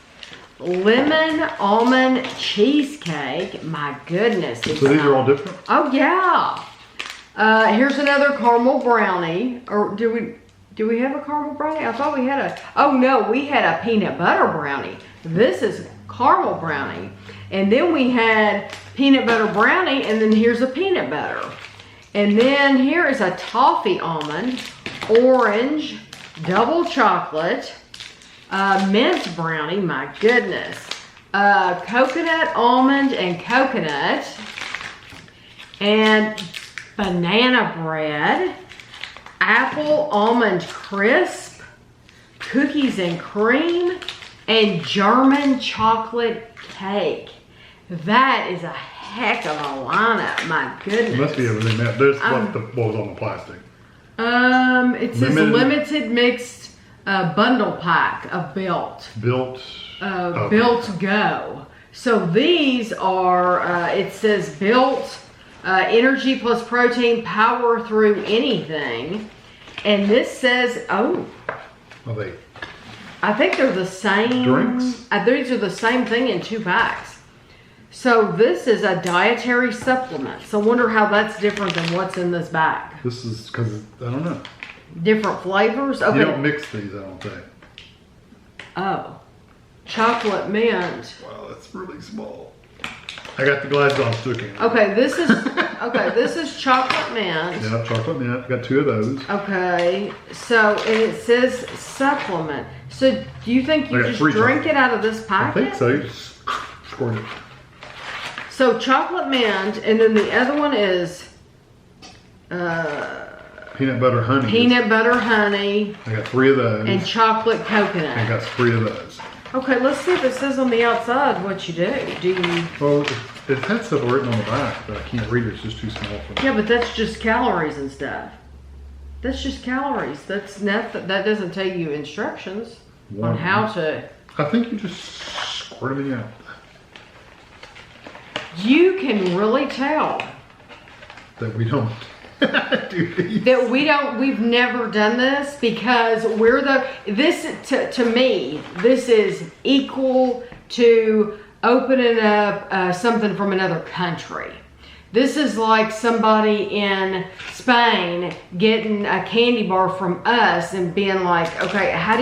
lemon almond cheesecake. My goodness. So these are all different? Oh yeah. Here's another caramel brownie. Or do we have a caramel brownie? I thought we had oh no, we had a peanut butter brownie. This is caramel brownie. And then we had peanut butter brownie, and then here's a peanut butter. And then here is a toffee almond, orange, double chocolate, mint brownie, my goodness, coconut almond and coconut, and banana bread, apple almond crisp, cookies and cream, and German chocolate cake. That is a heck of a lineup, my goodness. It must be everything that. There's what was on the plastic. It says limited mixed bundle pack of Built. Built Go. So these are, it says Built energy plus protein, power through anything. And this says, I think they're the same. Drinks? These are the same thing in 2 packs. So this is a dietary supplement. So I wonder how that's different than what's in this bag. This is because, I don't know. Different flavors? Okay. You don't mix these, I don't think. Oh. Chocolate mint. Wow, that's really small. I got the glasses on, still can't. Okay, this is chocolate mint. Yeah, chocolate mint. Got 2 of those. Okay, so and it says supplement. So do you think you just drink it out of this packet? I think so. You just squirt it. So chocolate mint, and then the other one is peanut butter honey. Peanut butter honey. I got 3 of those. And chocolate coconut. I got 3 of those. Okay, let's see if it says on the outside what you do. Do you? Well, it had stuff written on the back, but I can't read it. It's just too small for me. Yeah, but that's just calories and stuff. That's just calories. That's not. That doesn't tell you instructions on how to. I think you just squirt them in your mouth. You can really tell That we don't do these. that we've never done this because to me, this is equal to opening up something from another country. This is like somebody in Spain getting a candy bar from us and being like, okay, how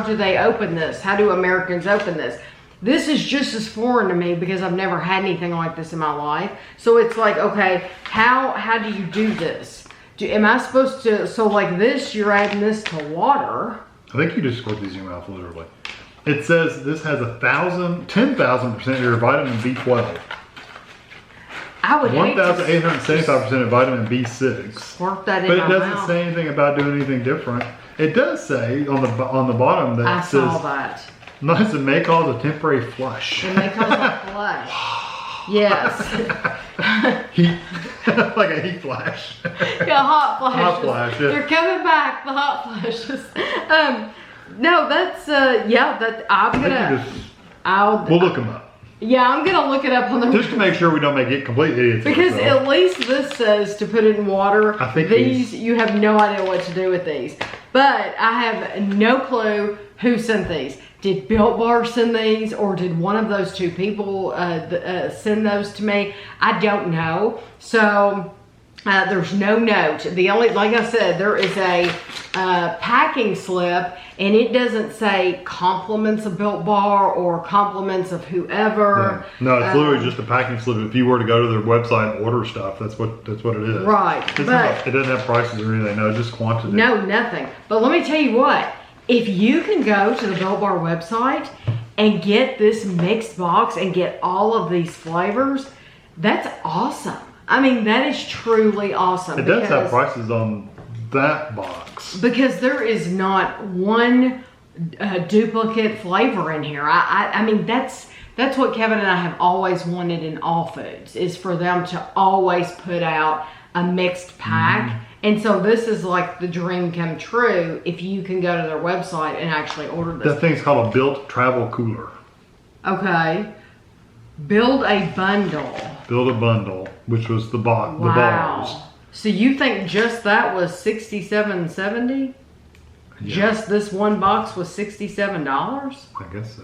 do they open this? How do Americans open this? This is just as foreign to me because I've never had anything like this in my life. So it's like, okay, how do you do this? Am I supposed to, so like this, you're adding this to water. I think you just squirt these in your mouth, literally. It says this has 10,000% of your vitamin B12. I would hate to 1,875% of vitamin B6. squirt that in But my it doesn't mouth. say anything about doing anything different. It does say on the bottom that I it saw says, that. nice, it may cause a temporary flush. It may cause a flush. Yes. Heat, like a heat flash. Yeah, hot flashes. Hot flash, yeah. You're coming back, the hot flashes. No, that's, yeah, that, I'm gonna, We'll look them up. yeah, I'm gonna look it up on the Just to make sure we don't make it complete idiots. because at least this says to put it in water. I think these, you have no idea what to do with these. But I have no clue who sent these. Did Built Bar send these, or did one of those two people send those to me? I don't know. So there's no note. The only, like I said, there is a packing slip, and it doesn't say compliments of Built Bar or compliments of whoever. Yeah. No, it's literally just a packing slip. If you were to go to their website and order stuff, that's what it is. Right. It doesn't have prices or anything. No, just quantity. No, nothing. But let me tell you what. If you can go to the Built Bar website and get this mixed box and get all of these flavors, that's awesome. I mean, that is truly awesome. It does have prices on that box. Because there is not one duplicate flavor in here. I mean, that's what Kevin and I have always wanted in all foods, is for them to always put out a mixed pack. And so this is like the dream come true if you can go to their website and actually order this. That thing's called a Built Travel Cooler. Okay. Build a bundle. Build a bundle, which was the box, Wow. the bars. So you think just that was $67.70? Yeah. Just this one box was $67? I guess so.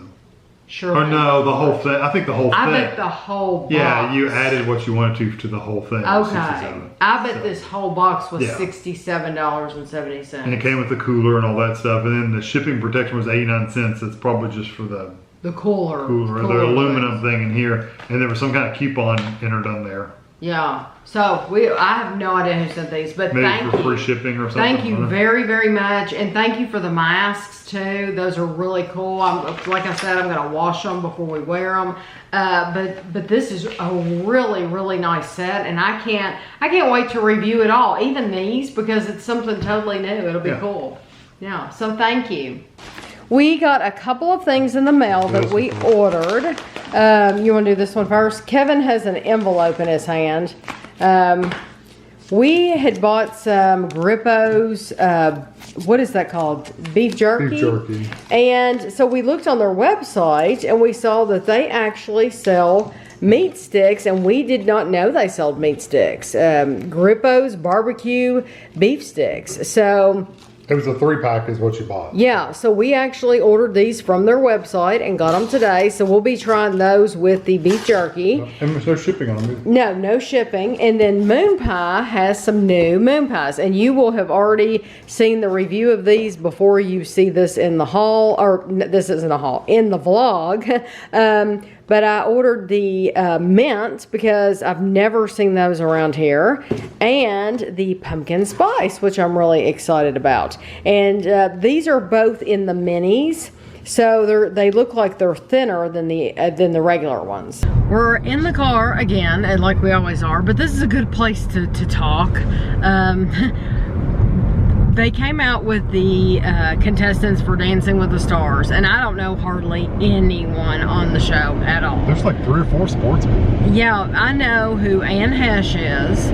Sure. Or no, the whole thing. I think the whole thing. I bet the whole box. Yeah, you added what you wanted to the whole thing. Okay. 67. I bet So- this whole box was Yeah. $67.70. And it came with the cooler and all that stuff. And then the shipping protection was 89 cents. That's probably just for the The cooler. the aluminum thing in here. And there was some kind of coupon entered on there. Yeah. So I have no idea who sent these, but Maybe thank for you. free shipping or something. Thank I you don't know. very, very much. And thank you for the masks too. Those are really cool. Like I said, I'm going to wash them before we wear them. But this is a really, really nice set. And I can't wait to review it all. Even these, because it's something totally new. It'll be cool. Yeah. So thank you. We got a couple of things in the mail that we ordered. You want to do this one first? Kevin has an envelope in his hand. We had bought some Grippo's, what is that called? Beef jerky? Beef jerky. And so we looked on their website and we saw that they actually sell meat sticks, and we did not know they sold meat sticks. Grippo's barbecue beef sticks. So It was a 3-pack is what you bought. yeah, so we actually ordered these from their website and got them today. So we'll be trying those with the beef jerky. And there's no shipping on them. No shipping. And then Moon Pie has some new Moon Pies. And you will have already seen the review of these before you see this in the haul. Or this isn't a haul, in the vlog. But I ordered the mint because I've never seen those around here. And the pumpkin spice, which I'm really excited about. And these are both in the minis. So they look like they're thinner than the regular ones. We're in the car again, and like we always are, but this is a good place to talk. they came out with the contestants for Dancing with the Stars, and I don't know hardly anyone on the show at all. There's like 3 or 4 sportsmen. Yeah, I know who Anne Hesh is.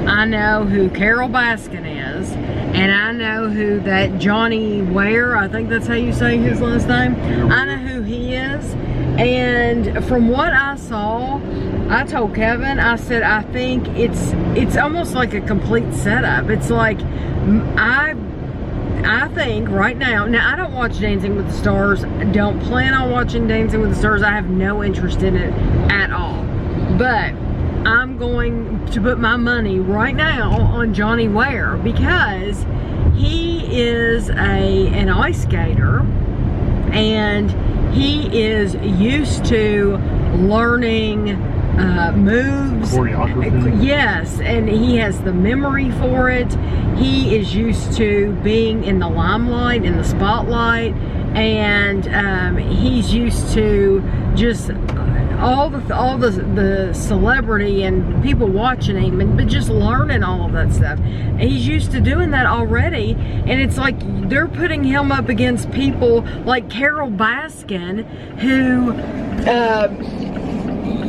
I know who Carol Baskin is. And I know who that Johnny Ware, I think that's how you say his last name. I know who he is. And from what I saw, I told Kevin, I said, I think it's almost like a complete setup. It's like, I think right now I don't watch Dancing with the Stars. Don't plan on watching Dancing with the Stars. I have no interest in it at all. But I'm going to put my money right now on Johnny Ware, because he is an ice skater, and he is used to learning moves. Choreography. Yes, and he has the memory for it. He is used to being in the limelight, in the spotlight, and he's used to just all the celebrity and people watching him, but just learning all of that stuff. And he's used to doing that already, and it's like they're putting him up against people like Carol Baskin, who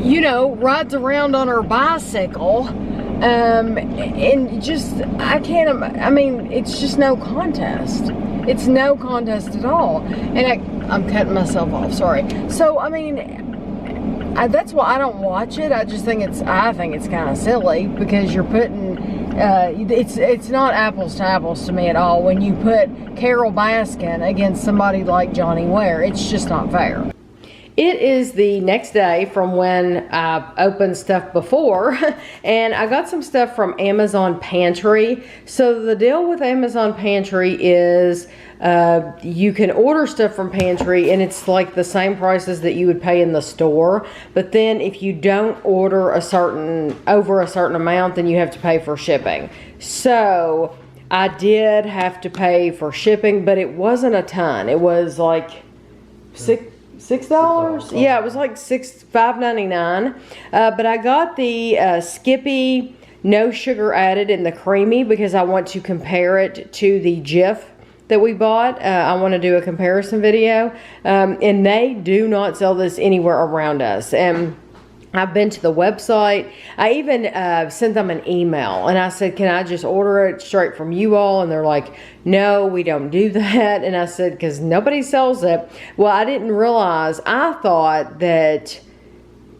you know, rides around on her bicycle, and just, I mean, it's just no contest. It's no contest at all. And I'm cutting myself off, sorry. So, I mean, that's why I don't watch it. I think it's kind of silly, because you're putting, it's not apples to apples to me at all when you put Carol Baskin against somebody like Johnny Ware. It's just not fair. It is the next day from when I opened stuff before, and I got some stuff from Amazon Pantry. So the deal with Amazon Pantry is you can order stuff from Pantry, and it's like the same prices that you would pay in the store. But then if you don't order over a certain amount, then you have to pay for shipping. So I did have to pay for shipping, but it wasn't a ton. It was like $6? Yeah, it was like $5.99. But I got the Skippy no sugar added in the creamy, because I want to compare it to the Jif that we bought. I want to do a comparison video, and they do not sell this anywhere around us. And I've been to the website. I even sent them an email, and I said, can I just order it straight from you all? And they're like, no, we don't do that. And I said, because nobody sells it. Well, I didn't realize, I thought that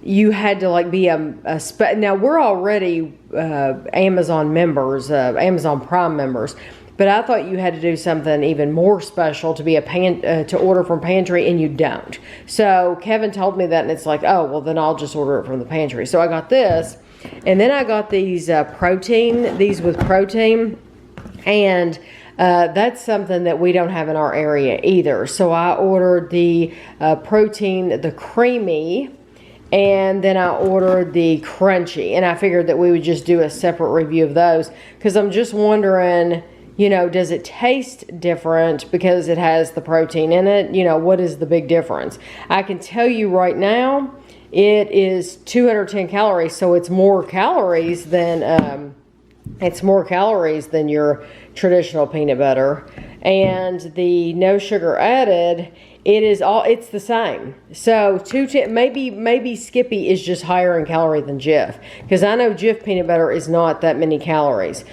you had to like be now we're already Amazon members, Amazon Prime members. But I thought you had to do something even more special to be to order from Pantry, and you don't. So Kevin told me that, and it's like, oh, well, then I'll just order it from the Pantry. So I got this, and then I got these these with protein, and that's something that we don't have in our area either. So I ordered the protein, the creamy, and then I ordered the crunchy, and I figured that we would just do a separate review of those, because I'm just wondering, you know, does it taste different because it has the protein in it? You know, what is the big difference? I can tell you right now, it is 210 calories, so it's more calories than your traditional peanut butter. And the no sugar added, it's the same. So 210, maybe Skippy is just higher in calorie than Jif, because I know Jif peanut butter is not that many calories.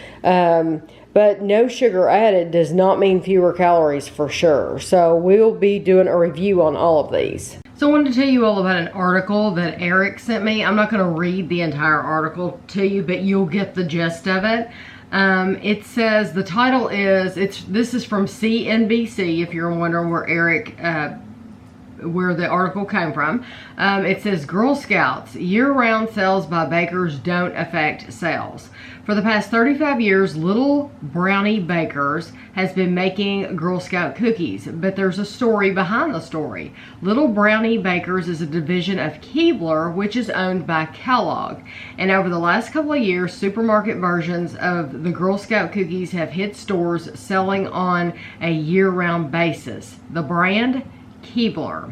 But no sugar added does not mean fewer calories for sure. So we'll be doing a review on all of these. So I wanted to tell you all about an article that Eric sent me. I'm not going to read the entire article to you, but you'll get the gist of it. It says, the title is, this is from CNBC, if you're wondering where the article came from. It says, Girl Scouts, year-round sales by bakers don't affect sales. For the past 35 years, Little Brownie Bakers has been making Girl Scout cookies, but there's a story behind the story. Little Brownie Bakers is a division of Keebler, which is owned by Kellogg. And over the last couple of years, supermarket versions of the Girl Scout cookies have hit stores selling on a year-round basis. The brand, Keebler.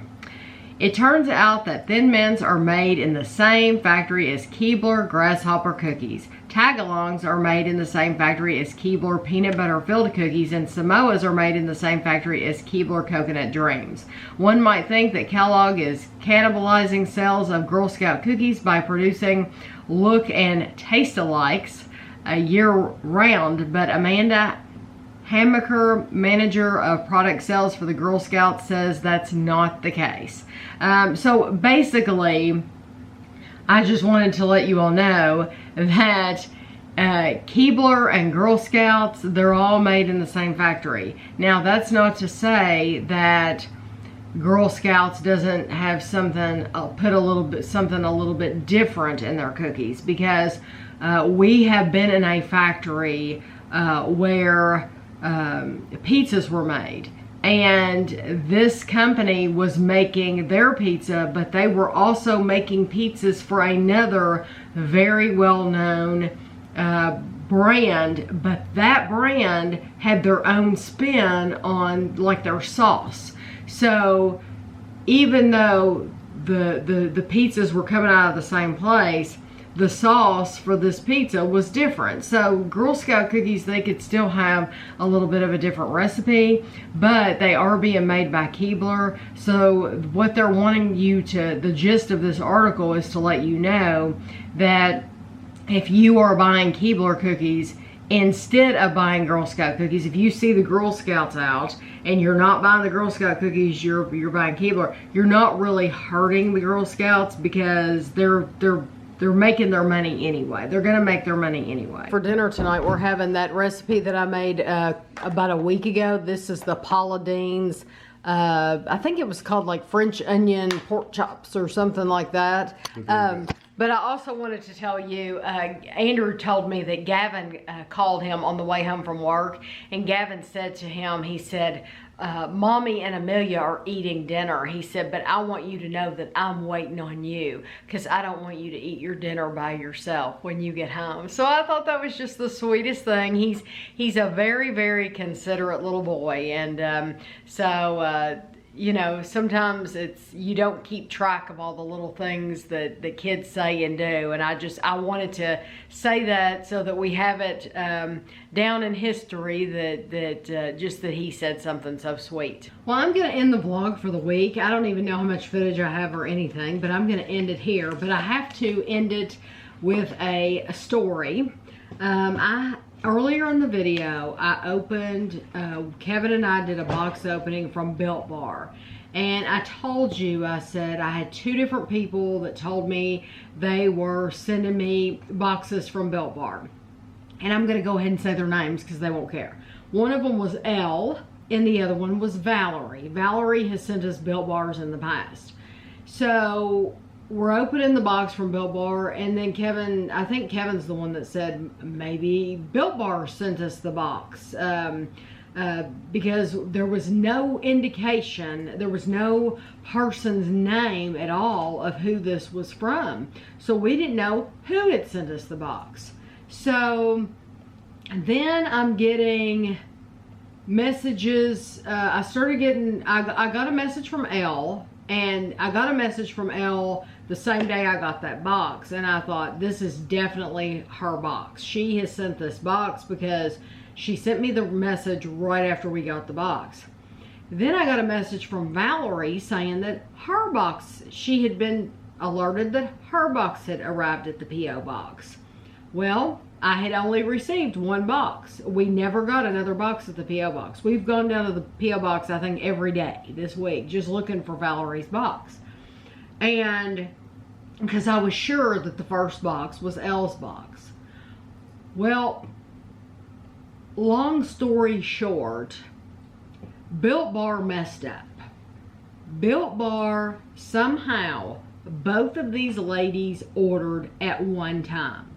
It turns out that Thin Mints are made in the same factory as Keebler Grasshopper cookies. Tagalongs are made in the same factory as Keebler Peanut Butter Filled cookies, and Samoas are made in the same factory as Keebler Coconut Dreams. One might think that Kellogg is cannibalizing sales of Girl Scout cookies by producing look and taste alikes year-round, but Amanda Hammaker, manager of product sales for the Girl Scouts, says that's not the case. So basically, I just wanted to let you all know that Keebler and Girl Scouts, they're all made in the same factory. Now, that's not to say that Girl Scouts doesn't have something, put a little bit different in their cookies, because we have been in a factory where pizzas were made, and this company was making their pizza, but they were also making pizzas for another very well-known brand, but that brand had their own spin on like their sauce. So even though the pizzas were coming out of the same place, the sauce for this pizza was different. So Girl Scout cookies, they could still have a little bit of a different recipe, but they are being made by Keebler. So what they're wanting you to, the gist of this article is to let you know that if you are buying Keebler cookies instead of buying Girl Scout cookies, if you see the Girl Scouts out and you're not buying the Girl Scout cookies, you're buying Keebler, you're not really hurting the Girl Scouts, because they're making their money anyway. They're gonna make their money anyway. For dinner tonight, we're having that recipe that I made about a week ago. This is the Paula Deen's, I think it was called like French onion pork chops or something like that. But I also wanted to tell you, Andrew told me that Gavin called him on the way home from work, and Gavin said to him, he said, Mommy and Amelia are eating dinner. He said, but I want you to know that I'm waiting on you, because I don't want you to eat your dinner by yourself when you get home. So I thought that was just the sweetest thing. He's a very, very considerate little boy. And you know, sometimes you don't keep track of all the little things that the kids say and do. And I wanted to say that so that we have it down in history that he said something so sweet. Well, I'm going to end the vlog for the week. I don't even know how much footage I have or anything, but I'm going to end it here. But I have to end it with a story. Earlier in the video, I opened, Kevin and I did a box opening from Built Bar. And I told you, I said I had 2 different people that told me they were sending me boxes from Built Bar. And I'm going to go ahead and say their names because they won't care. One of them was Elle, and the other one was Valerie. Valerie has sent us Built Bars in the past. So we're opening the box from Built Bar, and then Kevin, I think Kevin's the one that said maybe Built Bar sent us the box, because there was no indication, there was no person's name at all of who this was from. So we didn't know who had sent us the box. So then I'm getting messages. I got a message from Elle, and I got a message from Elle the same day I got that box, and I thought, this is definitely her box. She has sent this box because she sent me the message right after we got the box. Then I got a message from Valerie saying that her box, she had been alerted that her box had arrived at the P.O. box. Well, I had only received 1 box. We never got another box at the P.O. box. We've gone down to the P.O. box, I think, every day this week, just looking for Valerie's box. And because I was sure that the first box was Elle's box. Well, long story short, Built Bar messed up. Built Bar, somehow, both of these ladies ordered at one time.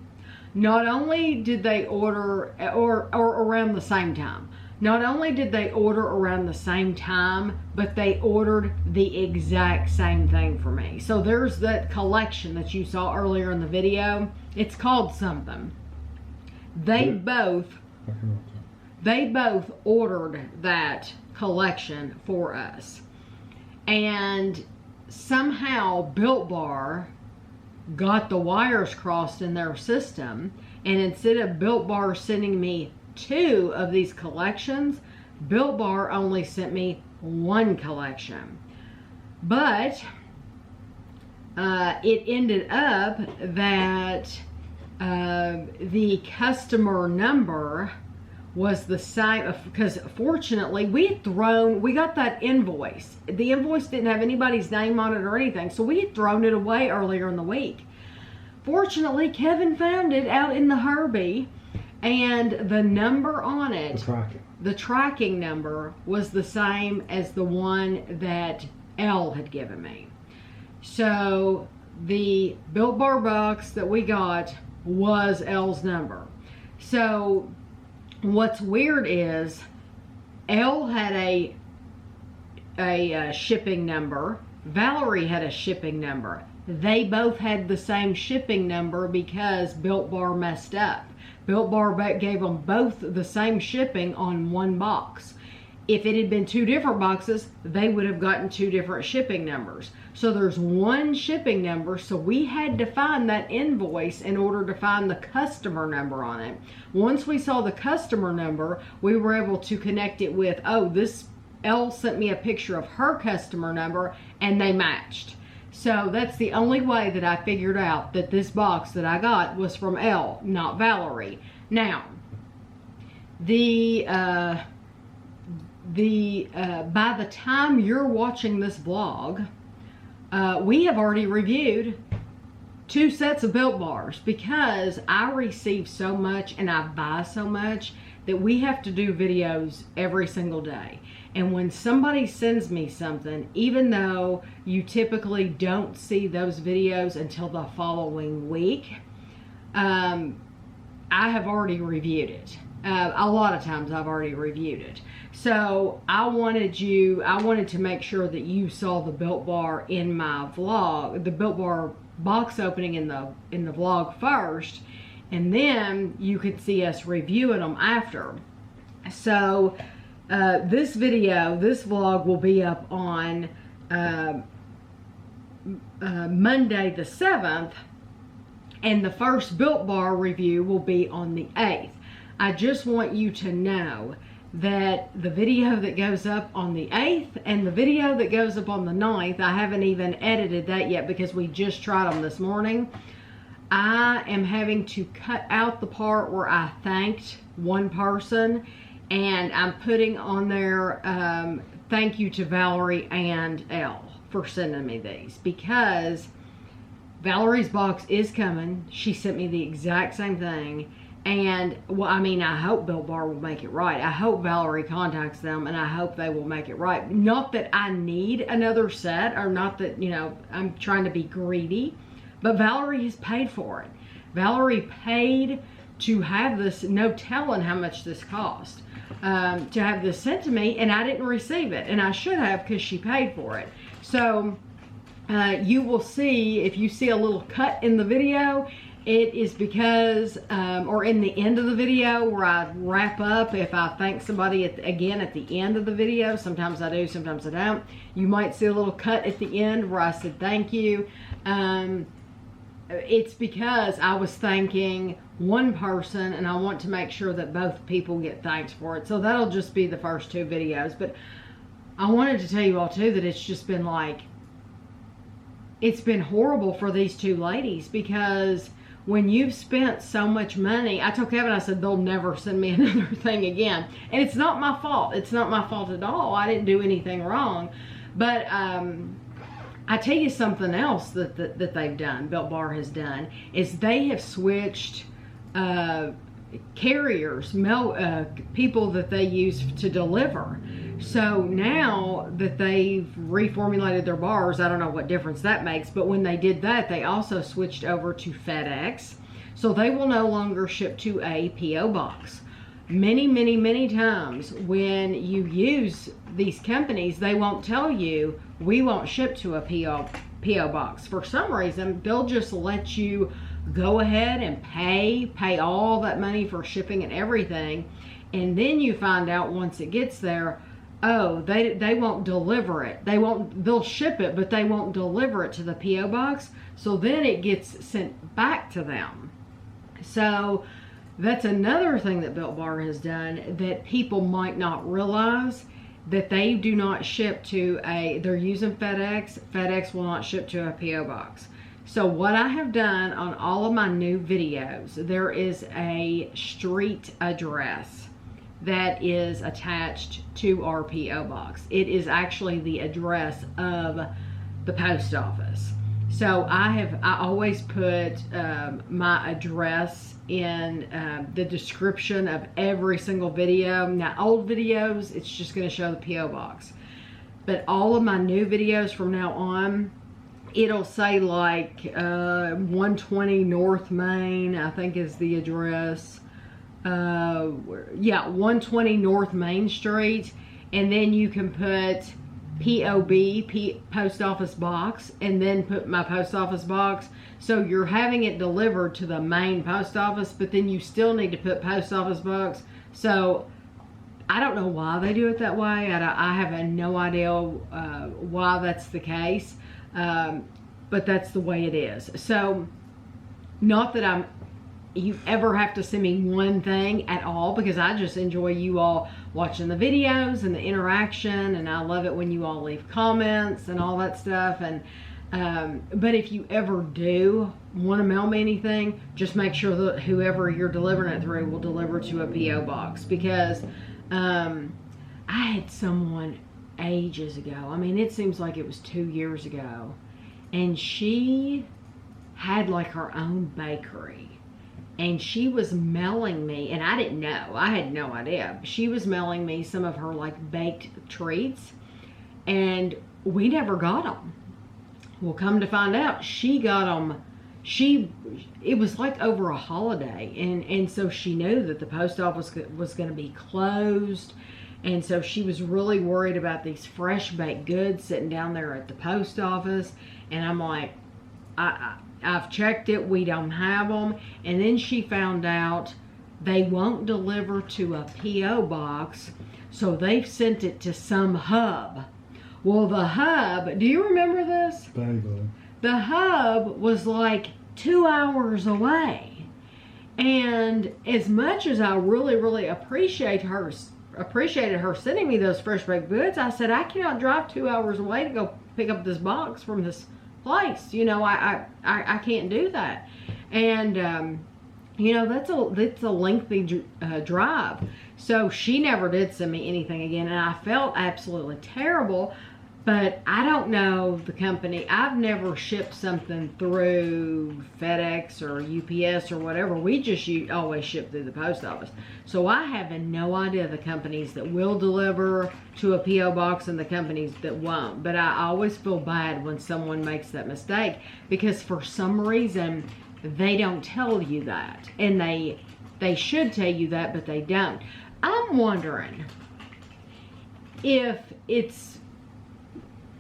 Not only did they order, or around the same time, not only did they order around the same time, but they ordered the exact same thing for me. So there's that collection that you saw earlier in the video. It's called something. They both ordered that collection for us. And somehow Built Bar got the wires crossed in their system, and instead of Built Bar sending me 2 of these collections, Built Bar only sent me 1 collection. But it ended up that the customer number was the same, because fortunately we got that invoice. The invoice didn't have anybody's name on it or anything, so we had thrown it away earlier in the week. Fortunately, Kevin found it out in the Herbie, and the number on it, the tracking number, was the same as the one that Elle had given me. So the Built Bar box that we got was Elle's number. So what's weird is Elle had a shipping number. Valerie had a shipping number. They both had the same shipping number because Built Bar messed up. Built Bar gave them both the same shipping on one box. If it had been 2 different boxes, they would have gotten 2 different shipping numbers. So there's one shipping number, so we had to find that invoice in order to find the customer number on it. Once we saw the customer number, we were able to connect it with, oh, this Elle sent me a picture of her customer number, and they matched. So that's the only way that I figured out that this box that I got was from Elle, not Valerie. Now, by the time you're watching this vlog, we have already reviewed 2 sets of Built Bars, because I receive so much and I buy so much that we have to do videos every single day. And when somebody sends me something, even though you typically don't see those videos until the following week, I have already reviewed it. A lot of times I've already reviewed it. So I wanted to make sure that you saw the Built Bar in my vlog, the Built Bar box opening in the vlog first, and then you could see us reviewing them after. So this vlog will be up on Monday the 7th, and the first Built Bar review will be on the 8th. I just want you to know that the video that goes up on the 8th and the video that goes up on the 9th, I haven't even edited that yet because we just tried them this morning. I am having to cut out the part where I thanked one person, and I'm putting on there thank you to Valerie and Elle for sending me these, because Valerie's box is coming. She sent me the exact same thing. And, well, I mean, I hope Built Bar will make it right. I hope Valerie contacts them, and I hope they will make it right. Not that I need another set, or not that, you know, I'm trying to be greedy, but Valerie has paid for it. Valerie paid to have this, no telling how much this cost, to have this sent to me, and I didn't receive it. And I should have, because she paid for it. So, you will see, if you see a little cut in the video, it is because, or in the end of the video where I wrap up, if I thank somebody again at the end of the video, sometimes I do, sometimes I don't. You might see a little cut at the end where I said thank you. It's because I was thanking one person, and I want to make sure that both people get thanks for it. So that'll just be the first 2 videos. But I wanted to tell you all too that it's just been like, it's been horrible for these 2 ladies, because when you've spent so much money, I told Kevin, I said, they'll never send me another thing again. And it's not my fault. It's not my fault at all. I didn't do anything wrong. But I tell you something else that they've done, Built Bar has done, is they have switched carriers, people that they use to deliver. So now that they've reformulated their bars, I don't know what difference that makes, but when they did that, they also switched over to FedEx. So they will no longer ship to a P.O. box. Many times when you use these companies, they won't tell you, we won't ship to a P.O. box. For some reason, they'll just let you go ahead and pay all that money for shipping and everything. And then you find out once it gets there, oh, they won't deliver it. They'll ship it, but they won't deliver it to the P.O. box. So then it gets sent back to them. So that's another thing that Built Bar has done that people might not realize, that they do not ship to they're using FedEx. FedEx will not ship to a P.O. box. So what I have done on all of my new videos, there is a street address that is attached to our P.O. box. It is actually the address of the post office. So I always put my address in the description of every single video. Now, old videos, it's just going to show the P.O. box. But all of my new videos from now on, it'll say like 120 North Main, I think is the address. Yeah, 120 North Main Street. And then you can put POB, post office box, and then put my post office box. So you're having it delivered to the main post office, but then you still need to put post office box. So I don't know why they do it that way. I have no idea why that's the case. But that's the way it is. So not that you ever have to send me one thing at all, because I just enjoy you all watching the videos and the interaction, and I love it when you all leave comments and all that stuff. And but if you ever do want to mail me anything, just make sure that whoever you're delivering it through will deliver to a P.O. box, because I had someone ages ago, I mean, it seems like it was 2 years ago, and she had like her own bakery. And she was mailing me, and I didn't know. I had no idea. She was mailing me some of her like baked treats, and we never got them. Well, come to find out, she got them. It was like over a holiday, and so she knew that the post office was going to be closed, and so she was really worried about these fresh baked goods sitting down there at the post office. And I'm like, I've checked it, we don't have them. And then she found out they won't deliver to a P.O. box, so they've sent it to some hub. Well, the hub, do you remember this? Vaguely. The hub was like 2 hours away. And as much as I really, really appreciated her sending me those fresh baked goods, I said, I cannot drive 2 hours away to go pick up this box from this place. You know, I can't do that. And you know, that's a lengthy drive. So she never did send me anything again, and I felt absolutely terrible. But I don't know the company. I've never shipped something through FedEx or UPS or whatever. We just always ship through the post office. So I have no idea the companies that will deliver to a P.O. box and the companies that won't. But I always feel bad when someone makes that mistake, because for some reason they don't tell you that. And they should tell you that, but they don't. I'm wondering if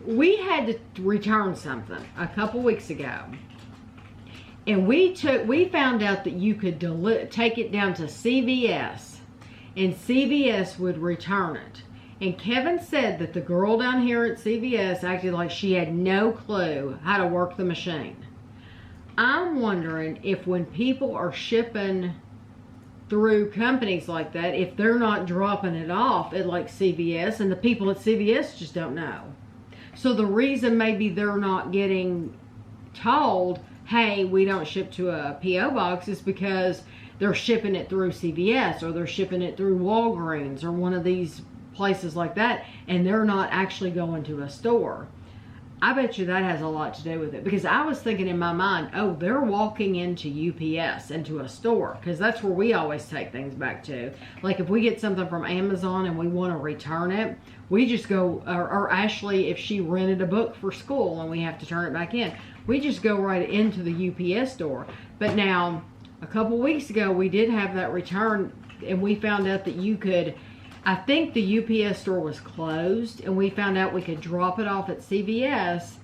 we had to return something a couple weeks ago, and we found out that you could take it down to CVS, and CVS would return it. And Kevin said that the girl down here at CVS acted like she had no clue how to work the machine. I'm wondering if when people are shipping through companies like that, if they're not dropping it off at like CVS, and the people at CVS just don't know. So the reason maybe they're not getting told, hey, we don't ship to a P.O. box, is because they're shipping it through CVS, or they're shipping it through Walgreens or one of these places like that, and they're not actually going to a store. I bet you that has a lot to do with it, because I was thinking in my mind, oh, they're walking into UPS, into a store, because that's where we always take things back to. Like if we get something from Amazon and we want to return it, we just go, or Ashley, if she rented a book for school and we have to turn it back in, we just go right into the UPS store. But now, a couple weeks ago, we did have that return, and we found out that you could, I think the UPS store was closed, and we found out we could drop it off at CVS,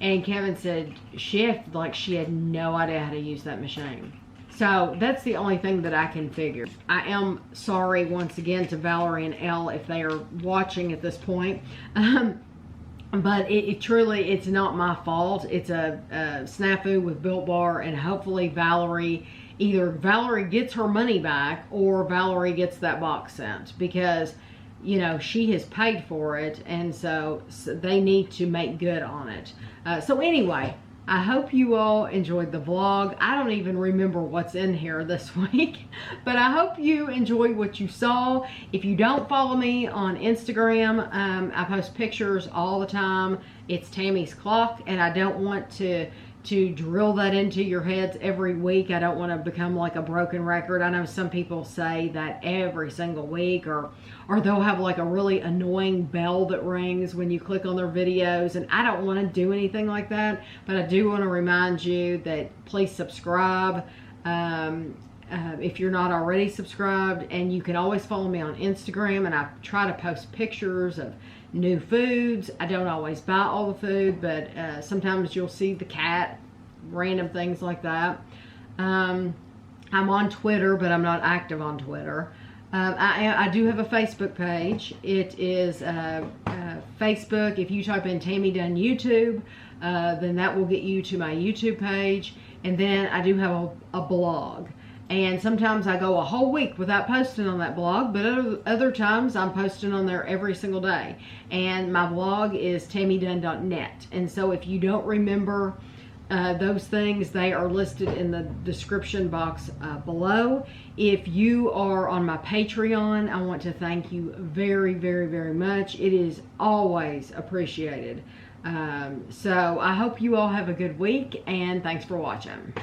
and Kevin said she had no idea how to use that machine. So that's the only thing that I can figure. I am sorry once again to Valerie and Elle if they are watching at this point. But it truly, it's not my fault. It's a snafu with Built Bar, and hopefully either Valerie gets her money back or Valerie gets that box sent, because you know she has paid for it, and so they need to make good on it. So anyway, I hope you all enjoyed the vlog. I don't even remember what's in here this week, but I hope you enjoyed what you saw. If you don't follow me on Instagram, I post pictures all the time. It's Tammy's Clock, and I don't want to drill that into your heads every week. I don't want to become like a broken record. I know some people say that every single week, or they'll have like a really annoying bell that rings when you click on their videos, and I don't want to do anything like that, but I do want to remind you that please subscribe if you're not already subscribed, and you can always follow me on Instagram, and I try to post pictures of new foods. I don't always buy all the food, but sometimes you'll see the cat, random things like that. I'm on Twitter, but I'm not active on Twitter. I do have a Facebook page. It is Facebook. If you type in Tammy Dunn YouTube, then that will get you to my YouTube page. And then I do have a blog. And sometimes I go a whole week without posting on that blog, but other times I'm posting on there every single day. And my blog is tammydunn.net. And so if you don't remember those things, they are listed in the description box below. If you are on my Patreon, I want to thank you very, very, very much. It is always appreciated. So I hope you all have a good week, and thanks for watching.